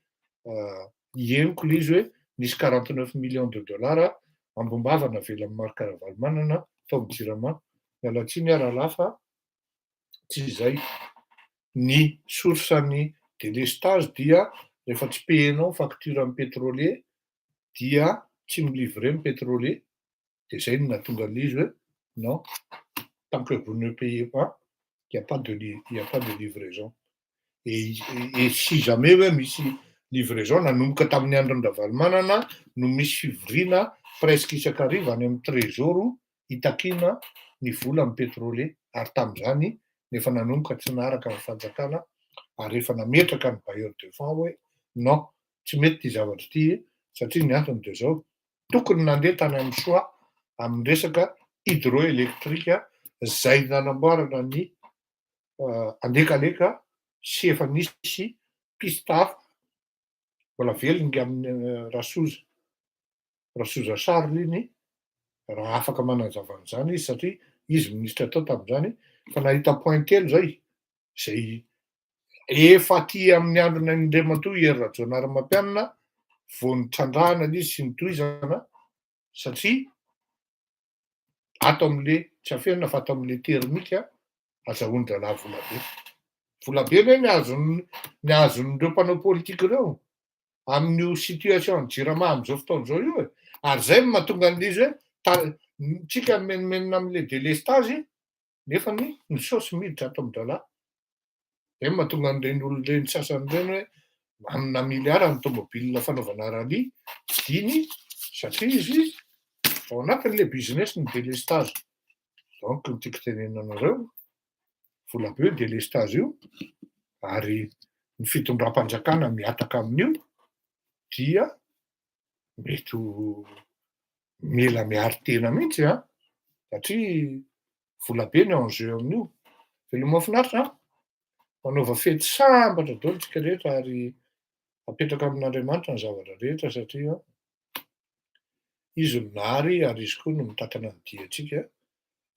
Speaker 2: henoko le izy hoe nisy 49 millions de dollars ambombava navela amin'ny maro karavalomana tao amin'ny JIRAMA. Miala tsiny rahalahy fa tsy izay. Ny source-ny délestage dia rehefa tsy payenao facture amin'ny pétrolier dia tsy milivrer ny pétrolier, de zay no nahatonga an'izy hoe non, tant que vous ne payez pas, il n'y a pas de livraison. Et si jamais hoe misy livraison nanomboka tamin'ny andron'ny Ravalomanana no misy fivoriana presque isakariva any amin'ny trésor hitakina ny vola amin'ny pétrolier, ary tamin'izany nefa nanomboka tsy naharaka ny fanjakana, ary efa nametraka ny bailleur de fonds hoe non, tsy mety ty zavatra ty, satria ny antony de zao, tokony nandeha tany amin'ny soa amin'ny resaka hydroélectrique zay nanamboarana ny alekaleka sy efa nisy piste hafa mbola velony amin'ny Rasoza Charles iny, raha afaka manazava an'izany izy satria izy ministra tao tamin'izany, fa nahita point telo zay efa aty amin'ny androny Andriamatoa Hery Rajaonarimampianina vao nitrandrahana izy sy nitohizana, satria ato amin'le tsy afenina fa ato amin'le termika azahoan-dralahy volabe. Volabe ve ny azon'ireo mpanao politika ireo amin'io situation JIRAMA amin'izao fotoan'izao io e. Ary zay mahatonga an'izy hoe tsika menomenona amin'le délestage nefa ny saosy miditra ato amin'ny-dralahy. Zay mahatonga an'ireny olon'ireny sasany ireny hoe manana miliara ny tomobile fanaovana rally diny satria izy ao anatin'le business ny délestage. Donc ny tiako tenena anareo, vola be délestage io, ary ny fitondram-panjakana miataka amin'io dia mety ho mila miaro tena mihitsy satria vola be ny enjeu amin'io. Veloma mahafinaritra manaova fety sambatra daholo tsika rehetra ary apetraka amin'Andriamanitra ny zavatra rehetra satria izy no nahary ary izy koa no mitantana ny diantsika.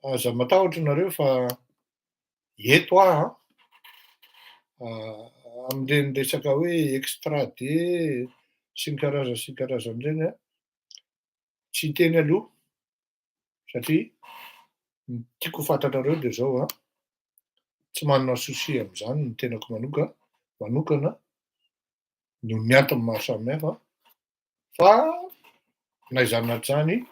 Speaker 2: Aza matahotra nareo fa eto amin'ireny resaka hoe extradé sy ny karazan'ireny tsy hiteny aloha satria ny tiako ho fantatrareo de zao tsy manana souci amin'izany ny tenako manokana noho ny antony maro samihafa, fa naizany na zany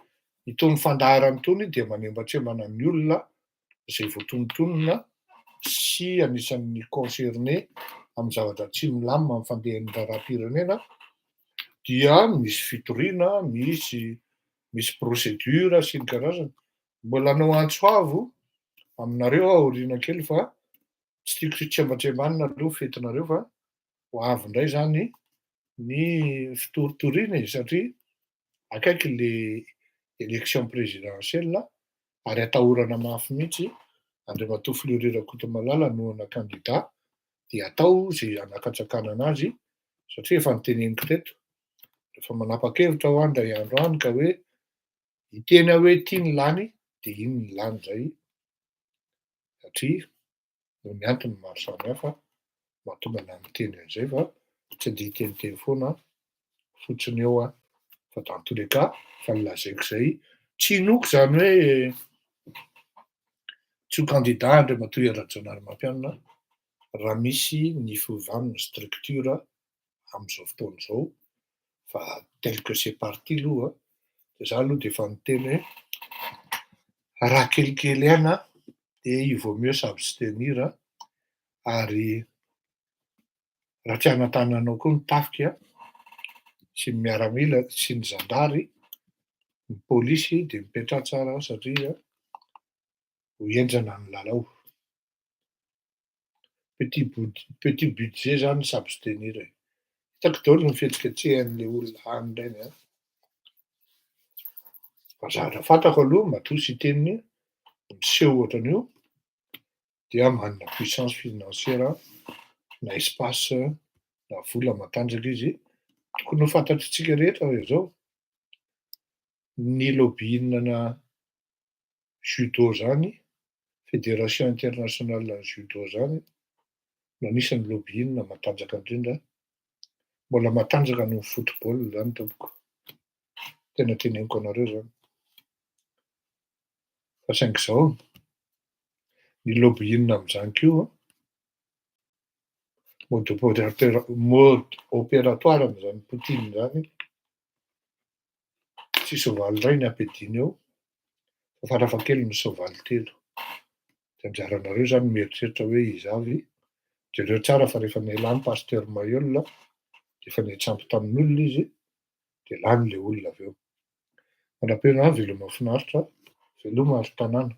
Speaker 2: itony fandaharana itony dia manembatrembana ny olona zay voatonontonona sy anisan'ny concerné amin'ny zavatra tsy milamina amin'ny fandehan'ny raharaham-pirenena, dia misy fitoriana, misy procédure sy ny karazany. Mbola anao antsoavo aminareo aoriana kely fa tsy tiako tsembatsembanina aloha fetinareo fa ho avy indray zany ny fitoritoriana satria akaiky le élection présidentielle ary atahorana mafy mihitsy. Andriamatoa Fleury Rakotomalala nohona candidat dia atao zay hanakatsakana anazy satria efa noteneniko teto, rehefa manapa-kevitra ho any indray andro any ka hoe hiteny hoe ity ny lany de iny ny lany zay, satria noho ny antony maro samihafa mahatonga ana miteny an'izay fa tsy de hiteniteny foana fotsiny eo a, fa dans tous les cas fa nilazaiko zay tsy inoko zany hoe tsy ho candidat andriamatoa Rajaonary Mampianina raha misy ny fiovana structure am'izao fotoana izao fa tel que c'est parti aloha de za aloha de efa miteny hoe raha kelikely ihany de il vaut mieux s'abstenir ary raha tsy hanatananao koa ny tafika sy ny miaramila sy ny zandary, ny pôlisy de mipetraha tsara ao satria ho enjana ny lalao. Petit budget zany s'abstenir e. Hitako daholo ny fihetsiketsehan'le olona any ireny a. Fa zavatra fantako aloha matoa sy teniny miseho ohatran'io dia manana puissance financière na espace na vola matanjaka izy tokony ho fantatritsika rehetra hoe zao ny lobbying-na judo zany, fédération internationale na judo zany no anisan'ny lobbying matanjaka indrindra, mbola matanjaka noho ny football zany tompoko, tena teneniko anareo zany. Fa saingy zao ny lobbying am'zany keo mode opératoire am'zany Poutine zany tsy soavaly iray ny ampidiny eo fa farafahakeliny soavaly telo. De anjaranareo zany mieritreritra hoe izy avy, jereo tsara fa rehefa nialany pasteur Mayol de efa niatsampy tamin'olona izy de lany le olona avy eo. Manam-peno veloma mahafinaritra, veloma ary tanàna.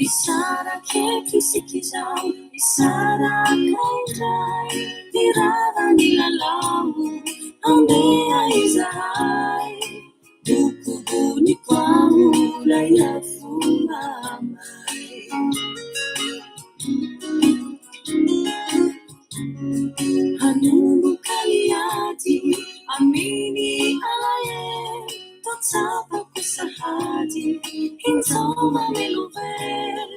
Speaker 3: Isara keki sikizao, isara kaindray, tirava nilalau, andea izahay, tukubuni kwaula ya fumamai. Hanungu kaliati, amini alaye, totsapa kusahati, hintoma meluver,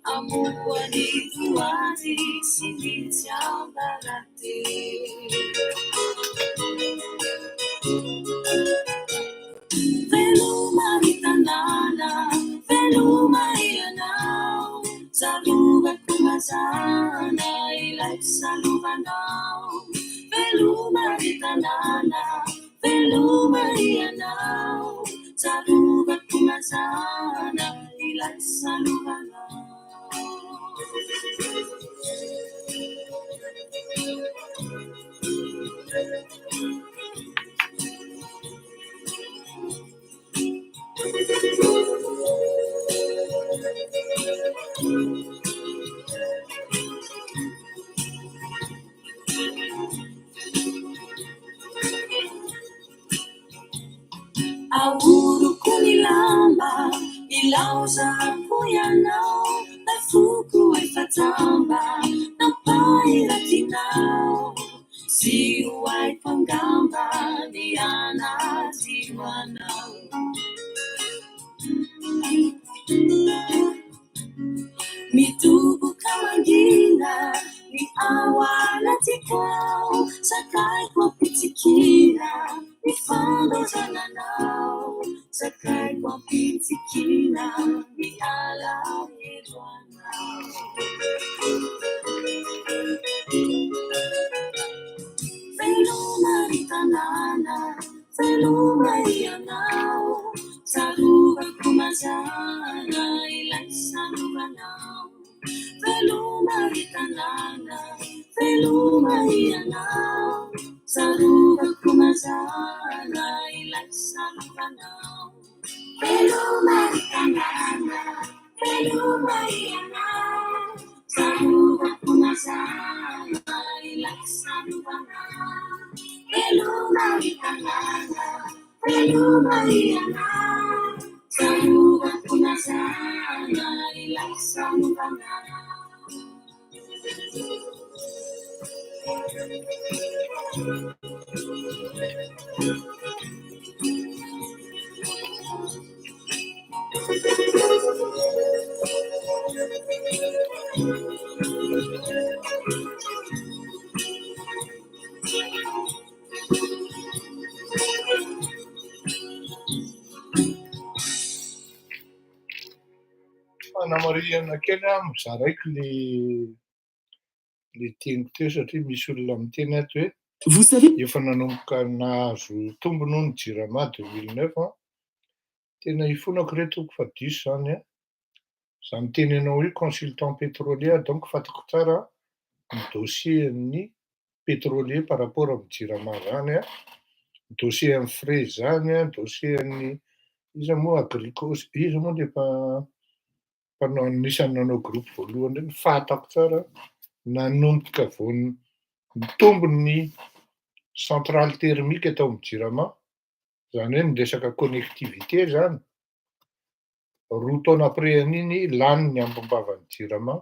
Speaker 3: amua ni duati, sinitia barate. Veluma itanana, veluma ianau, saluva kumazana, ilai saluvanau. Veluma itanana, veluma ianau, saluva kumazana, ilai saluvanau. Auguro kunilamba, ilauza kuyanao, nafuku ifatamba, napaira kinao, si uai pangamba, diana ziwanao. Mitubu kamangina, ni awala tikao, sakai kwa pitikina, ni fando zananao, sakai kwa pitikina, ni ala irwanao. Veluma ritanana, veluma ianao, saluva kumazana, ilai saluvanao. Veluma ritanana, veluma ianao, saluva kumazana, ilai saluvanao. Veluma ritanana, veluma ianao, saluva kumazana, ilai saluvanao. Veluma ritanana,
Speaker 2: Fanamarihana kely mizaha raiky le teniko teo satria misy olona miteny ato hoe
Speaker 4: Vous savez,
Speaker 2: efa nanomboka nahazo tombony hono jirama 2009 tena ifonako retoko fa diso zany za miteny anao hoe consultant pétrolier donc fatako tsara ny dossier-ny pétrolier par rapport amin'ny jirama zany dossier amin'ny frais zany dossier-ny iza moa agricos iza moa lefa mpanao anisan'ny nanao groupe voalohany reny fatako tsara nanomboka vao nitombony centrale thermique atao amin'ny jirama zany hoe miresaka connectivité zany roa taona après an'iny lany ny ambom-bavan'ny jirama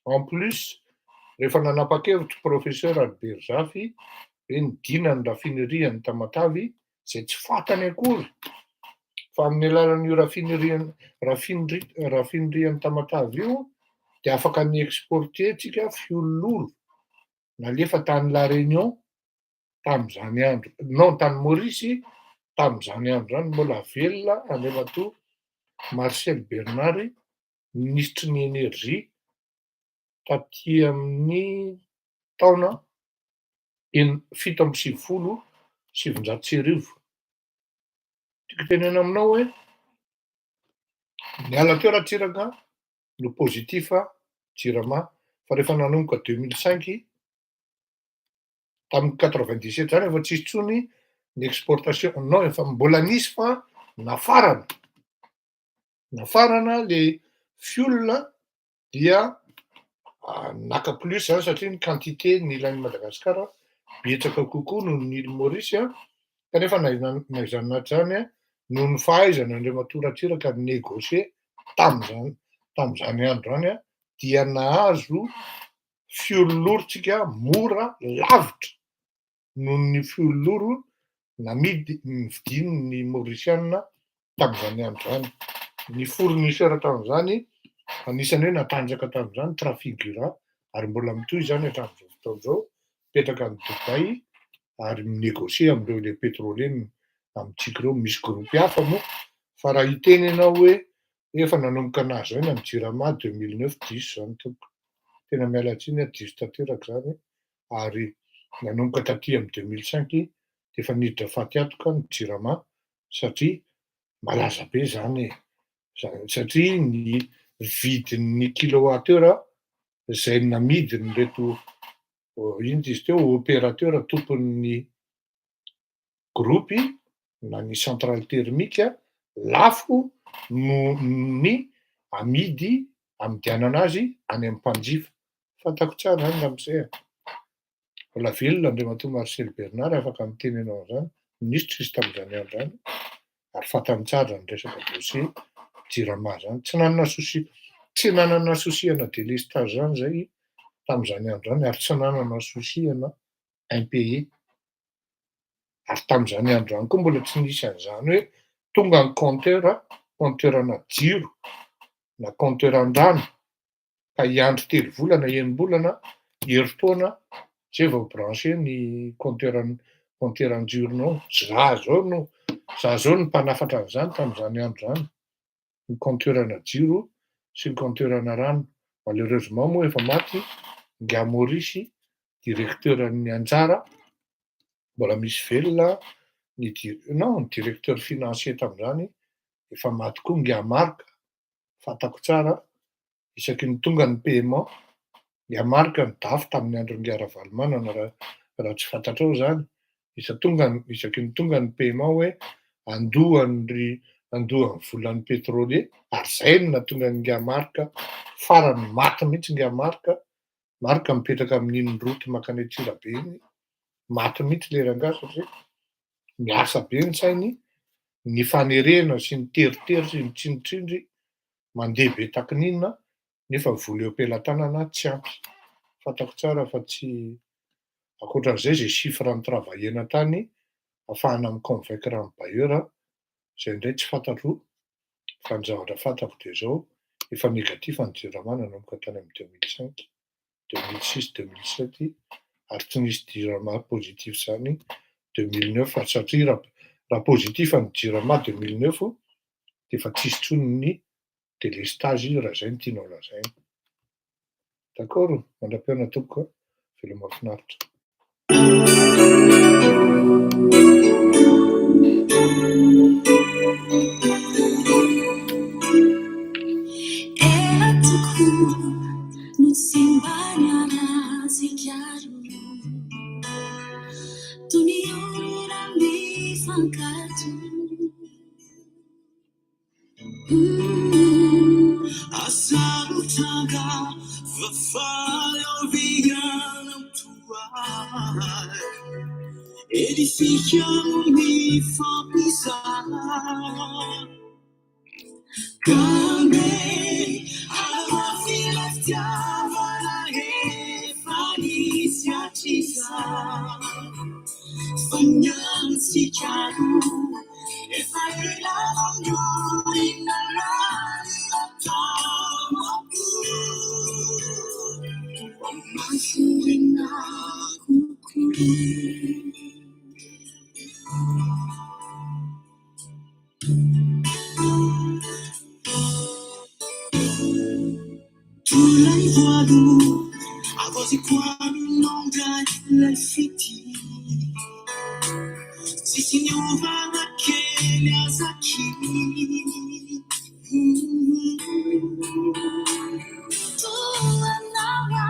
Speaker 2: en plus rehefa nanapa-kevitra professeur Albert Zafy hoe nidina ny raffinerie-ny Tamatavy zay tsy fantany akory fa amin'ny alalan'io raffinerie-ny Tamatavy io de afaka mi-exporter tsika fiolololo nalefa tany La Réunion tam'zany andro non tany Maurice tam'zany andro zany mbola velona andriamatoa Marcel Bernard ministry ny énergie taty amin'ny taona 1780. Tiako tenena aminao hoe miala teo ratsiraka no positif jirama fa rehefa nanomboka 2005 tamin'ny 97 zany efa tsisy tsony ny exportation non efa mbola nisy fa nafarana le fiola dia naka plus zany satria ny quantité ny ilain'ny Madagasikara betsaka kokoa noho ny île Maurice kanefa naizanaty zany noho ny fahaizana andriamatoa ratsiraka ny négocier tam'zany andro zany dia nahazo fiololorotsika mora lavitra noho ny fiololoro namidy nividin'ny Mauricianina tam'zany andro zany ny fournisseur tam'zany anisany hoe natanjaka tam'zany Trafigura ary mbola mitohy zany hatramin'izao fotoana zao mipetraka amin'ny Dubai ary minégocier am'ireo le pétrolier amitsika ireo misy groupe hafa moa fa raha hiteny ianao hoe efa nanomboka nahazo aina amin'ny jirama 2009 diso zany toko tena miala tsiny diso tanteraka zany ary nanomboka taty amin'ny 2005 de efa niditra faty ny jirama satria malaza be zany satria ny vidin'ny kilowattheure zay namidiny reto ino izy teo opérateur tompon'ny groupe na ny centrale thermique lafo no ny amidy amidianana azy any amin'ny mpanjifa fantako tsara any am'zay mbola velona andriamatoa Marcel Bernard afaka miteny anao zany ministre izy tam'zany andro zany ary fantany tsara ny resaka dossier jirama zany tsy nanana souciana délestage zany zay tam'zany andro zany ary tsy nanana souciana impayé ary tam'zany andro zany koa mbola tsy nisy an'zany hoe tonga ny compteurna jiro na compteur an-drano ka hiandry 3 volana enim-bolana herintaona zay vao branché ny compteur-n-jironao za zao no mpanafatra an'zany tam'zany andro zany ny compteur-na jiro sy ny compteur-na rano malheureusement moa efa maty nga Maurice directeur-ny anjara mbola misy velona ny directeur financier tam'zany efa maty koa nga Marc fantako tsara isaky ny tonga ny paiement nga Marc ny dafy tamin'ny andro nga Ravalomanana raha tsy fantatrao zany isaky ny tonga ny paiement hoe andohan'ny volan'ny pétrolier ary zay no natonga ny nga Marc farany maty mihitsy nga Marc mipetraka amin'iny route makany Antsirabe iny maty mihitsy le rangahy satria miasa be ny sainy ny fanerena sy ny teritery sy ny tsinitsindry mandeha be takin'inona nefa vola eo am-pelantanana tsy ampy. Fantako tsara fa tsy ankoatran'izay zay chiffre ny tany ahafahana mi-convaincre ny bailleur zay indray tsy fantatro. Fa ny zavatra fantako de zao, efa négatif ny JIRAMA nanomboka tany amin'ny 2005, 2006, 2007 ary tsy nisy JIRAMA positif zany 2009 fa satria raha positif ny JIRAMA 2009 de efa tsisy intsony ny délestage raha zay no tianao lazaina. D'accord, mandram-piaona tompoko a, veloma mahafinaritra.
Speaker 3: Era tokoa no simbany anazy chiaro toy ny olona mifankato. Asarotanga vafay oviana tuai edi si chiamo mi fampisana Kame alla fine stiava la Felicia ci sa Fagnanzi chiaro e fai la migliore nella tama ma surina cucù tu l'hai voluto a così quando non dai le fiti si signora che le ha sacchi tu andava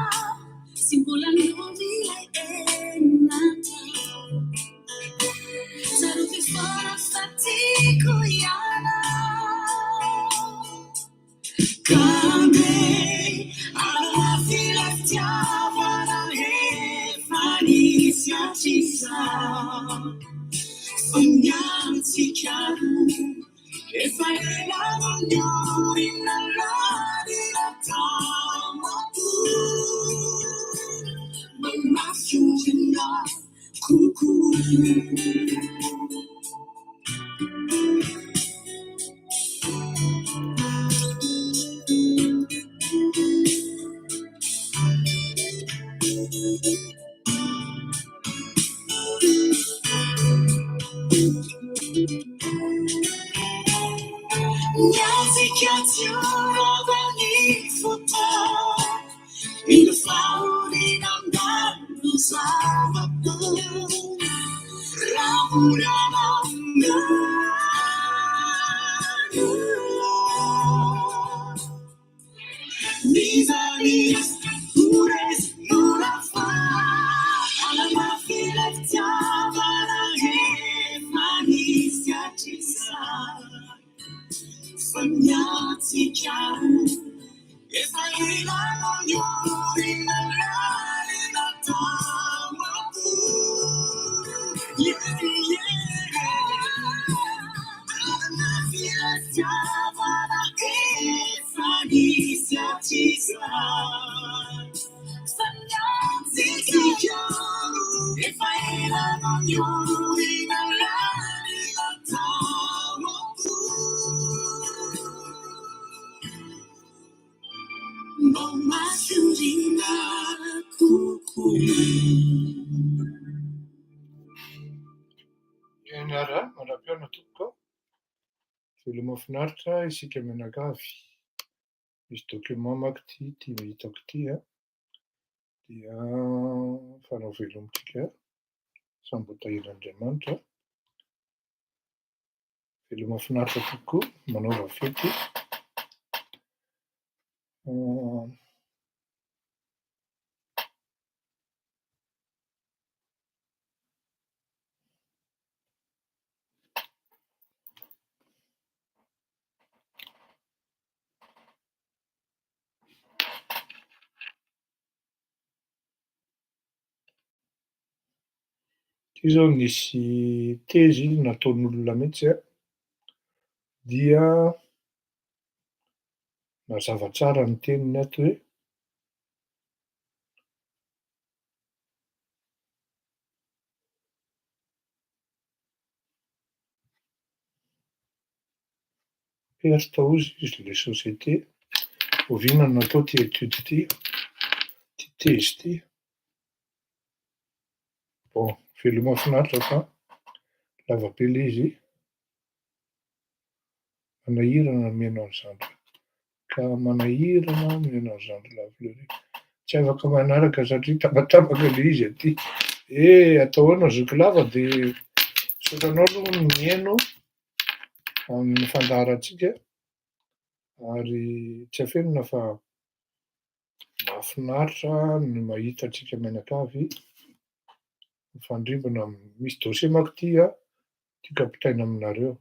Speaker 3: simbola nuova e nata zero che farà fatico iana Kame alla fine stiava la Felicia ci sa Fagnanzi chiaro e fai la migliore nella tama tu ma fiorina cucù Musicazione ogni foto il fauni andando sabato lavorava Misalis pures non fa alla fine stiava la Felicia ci sa Fagnanzi chiaro e fai la migliore nella tama tu alla fine stiava la Felicia ci sa Fagnanzi chiaro e fai la migliore nella tama tu Mamma fiorina cucù
Speaker 2: Ianara, mandram-piaona tompoko a, veloma mahafinaritra isika mianakavy. Misy document manko ty hitako ty a, dia fanao velomontsika samby hotahiran'Andriamanitra. Veloma mahafinaritra tokoa manaova fety. Ity zao nisy tezy nataon'olona mihitsy a, dia Mazava tsara ny teniny ato hoe perta hozy izy le société oviana natao ty étude ty thèse ty. Bon, velo mahafinaritra fa lava be le izy manahirana mihaino an'izany ka manahirana mihaino an'izany lavoleo. Tsy afaka manaraka satria tapatapaka le izy aty. Atao ahoana zoky lava de sotranao aloha ny mihaino amin'ny fandaharantsika ary tsy afenina fa mahafinaritra ny mahita antsika mianakavy mifandrimbona misy dossier manko ty kapitaina aminareo.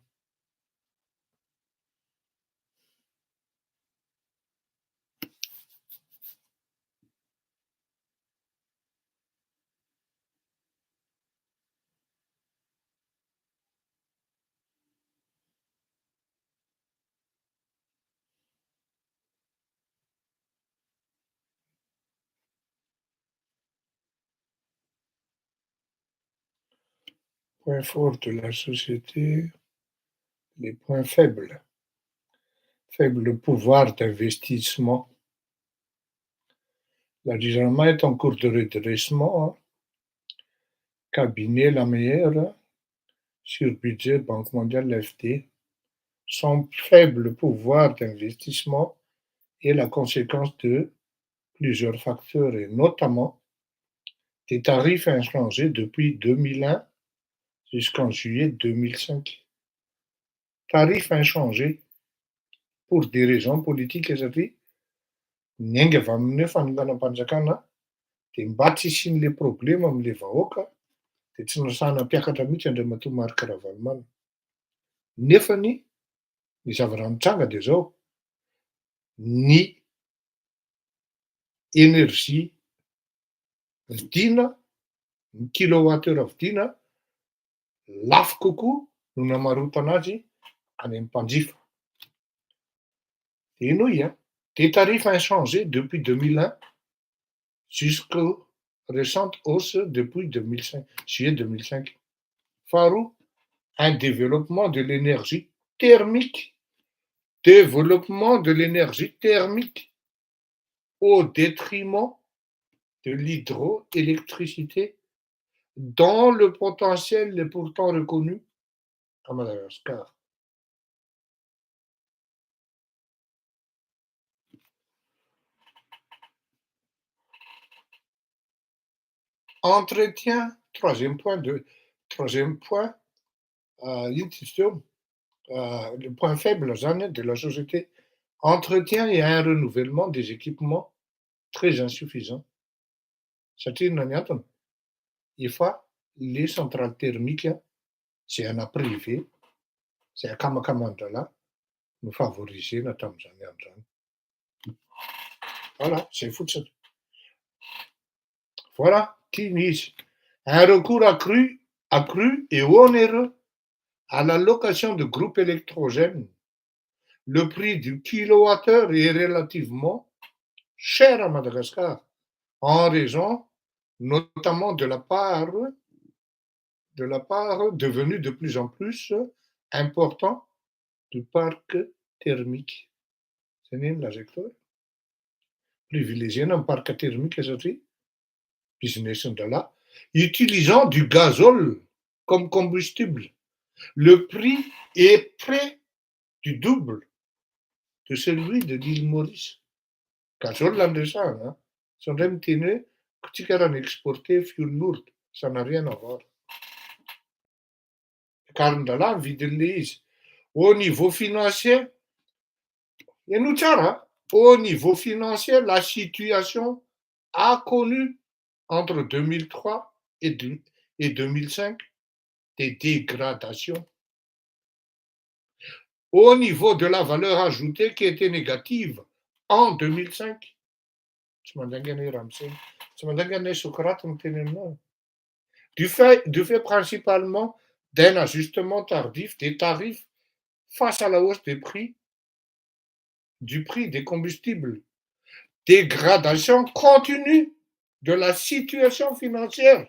Speaker 2: Point fort de la société, les points faibles. Faible pouvoir d'investissement. L'enregistrement est en cours de redressement. Cabinet la meilleure sur budget Banque mondiale FD. Son faible pouvoir d'investissement est la conséquence de plusieurs facteurs et notamment des tarifs inchangés depuis 2001 jusqu'en juillet 2005. Tarifs inchangés pour des raisons politiques satria niainga avy amin'io fanonganam-panjakana de mba tsy isian'le problema am'le vahoaka de tsy nasahana mpiakatra mihitsy Andriamatoa Marc Ravalomanana. Nefany ny zava-nitranga de zao, ny énergie vidiana, ny kilowattheure vidiana lafo kokoa no namarotana azy any amin'ny mpanjifa. De ino i des tarifs inchangés depuis 2001 jusqu'aux récentes hausses depuis 2005, juillet 2005. Faharoa, un développement de l'énergie thermique. Développement de l'énergie thermique au détriment de l'hydroélectricité dont le potentiel est pourtant reconnu à Madagascar. Entretien, troisième point, le point faible de la société, entretien et un renouvellement des équipements très insuffisants. Satria na ny antony, efa le centrale thermique zay ana privé, zay akamakamandralahy no favorisena tamin'izany andro zany. Voilà, zay fotsiny. Voilà, tiany izy. Un recours accru et onéreux à l'allocation de groupes électrogènes. Le prix du kilowattheure est relativement cher à Madagascar, en raison notamment de la part devenue de plus en plus important du parc thermique. C'est nini lazaiko privilégié un parc thermique satria business-ndralahy utilisant du gazole comme combustible. Le prix est près du double de celui de l'île Maurice. Gazole andresahana, so ndray miteny hoe tsika raha exporté fuel lourd, ça n'a rien à voir. Karin-dralahy vidin'le izy. Au niveau financier, eno tsara, au niveau financier, la situation a connu entre 2003 et 2005 des dégradations. Au niveau de la valeur ajoutée qui était négative en 2005. Tsy mandangana Ramsey, tsy mandangana Socrate ny teny aminao. Du fait principalement d'un ajustement tardif des tarifs face à la hausse des prix du prix des combustibles, dégradation continue de la situation financière,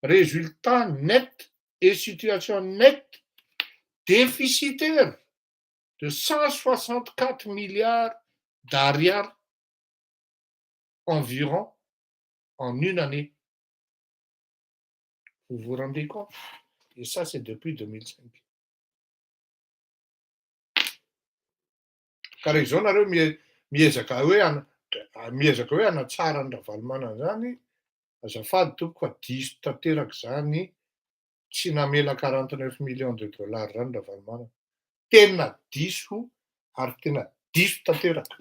Speaker 2: résultat net et situation nette déficitaire de 164 milliards d'arrière environ en une année. Vous vous rendez compte? Et ça, c'est depuis 2005. Karaha izao nareo miezaka hoe hanatsara ny Ravalomanana zany, azafady tompoko fa diso tanteraka zany, tsy namela 49 millions de dollars zany Ravalomanana. Tena diso ary tena diso tanteraka.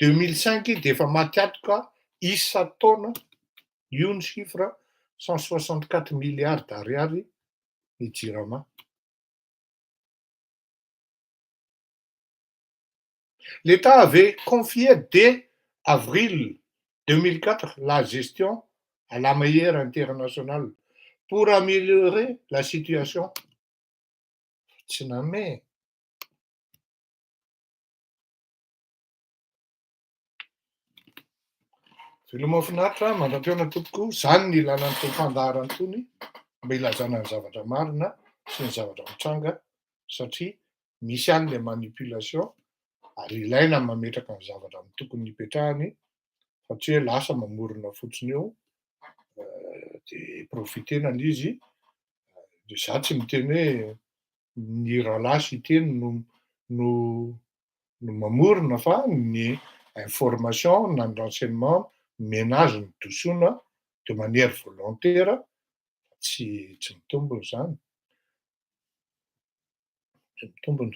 Speaker 2: 2005 dia efa maty atoka isa-taona, io ny chiffre 164 milliards d'ariary ny jirama. L'État avait confié dès avril 2004 la gestion à la meilleure internationale pour améliorer la situation. Tsy namé. Veloma mahafinaritra, mandram-piona tompoko, zany ny ilana ny fandaharana tony, mba ilazana ny zavatra marina sy ny zavatra mitranga, satria misy any le manipulation, ary ilaina mametraka ny zavatra amin'ny tokony hipetrahany, fa tsy hoe lasa mamorona fotsiny eo, dia profitenana izy, dia za tsy miteny hoe ny rahalasy iteny no mamorona, fa ny information na ny renseignement menazy ny dosoina de manière volontaire, tsy mitombona zany. Tsy mitombona.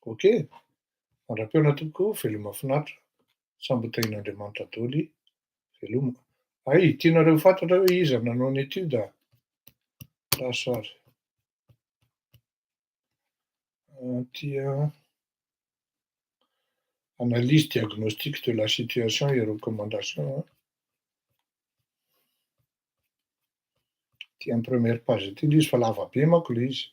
Speaker 2: Ok, mandram-piona tompoko, veloma mahafinaritra, samby tain'Andriamanitra daholo, veloma. Ay, tianareo fantatra hoe iza nanao ny étude lanceur. Tia analyse diagnostique de la situation et recommandation. Tia amin'ny première page ity izy fa lava be manko le izy.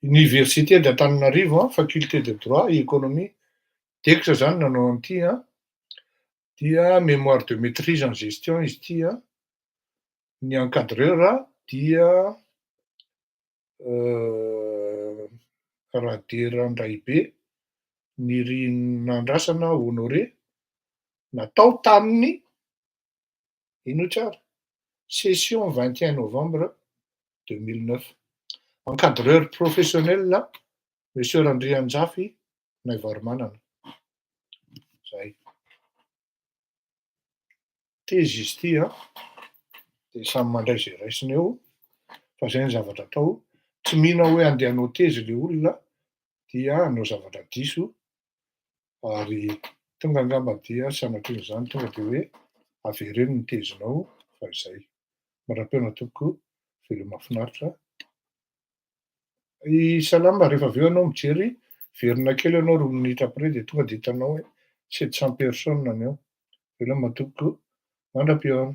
Speaker 2: Université d'Antananarivo, faculté de droit et économie. Teksa zany nanao an'ity, dia mémoire de maîtrise en gestion izy ity. Ny encadreur dia Rade Randraibe Nandrasana Honoré, natao tamin'ny ino tsara, session 21 novembre 2009. Encadreur professionnel, Monsieur André Anjafy, Naivaromanana. Zay. Tezy izy ity, dia samy mandray izay raisiny eo, fa zay ny zavatra atao. Tsy mihina hoe andeha hanao tezy le olona, dia hanao zavatra diso, ary tonga angamba dia sanatrin'izany tonga dia hoe avereno ny tezinao, fa izay. Mandram-piona tompoko, veloma mahafinaritra. Salama rehefa avy eo ianao mijery, verina kely ianao 2 minitra après dia tonga dia hitanao hoe 700 personnes ny eo. Veloma tompoko, mandram-piona.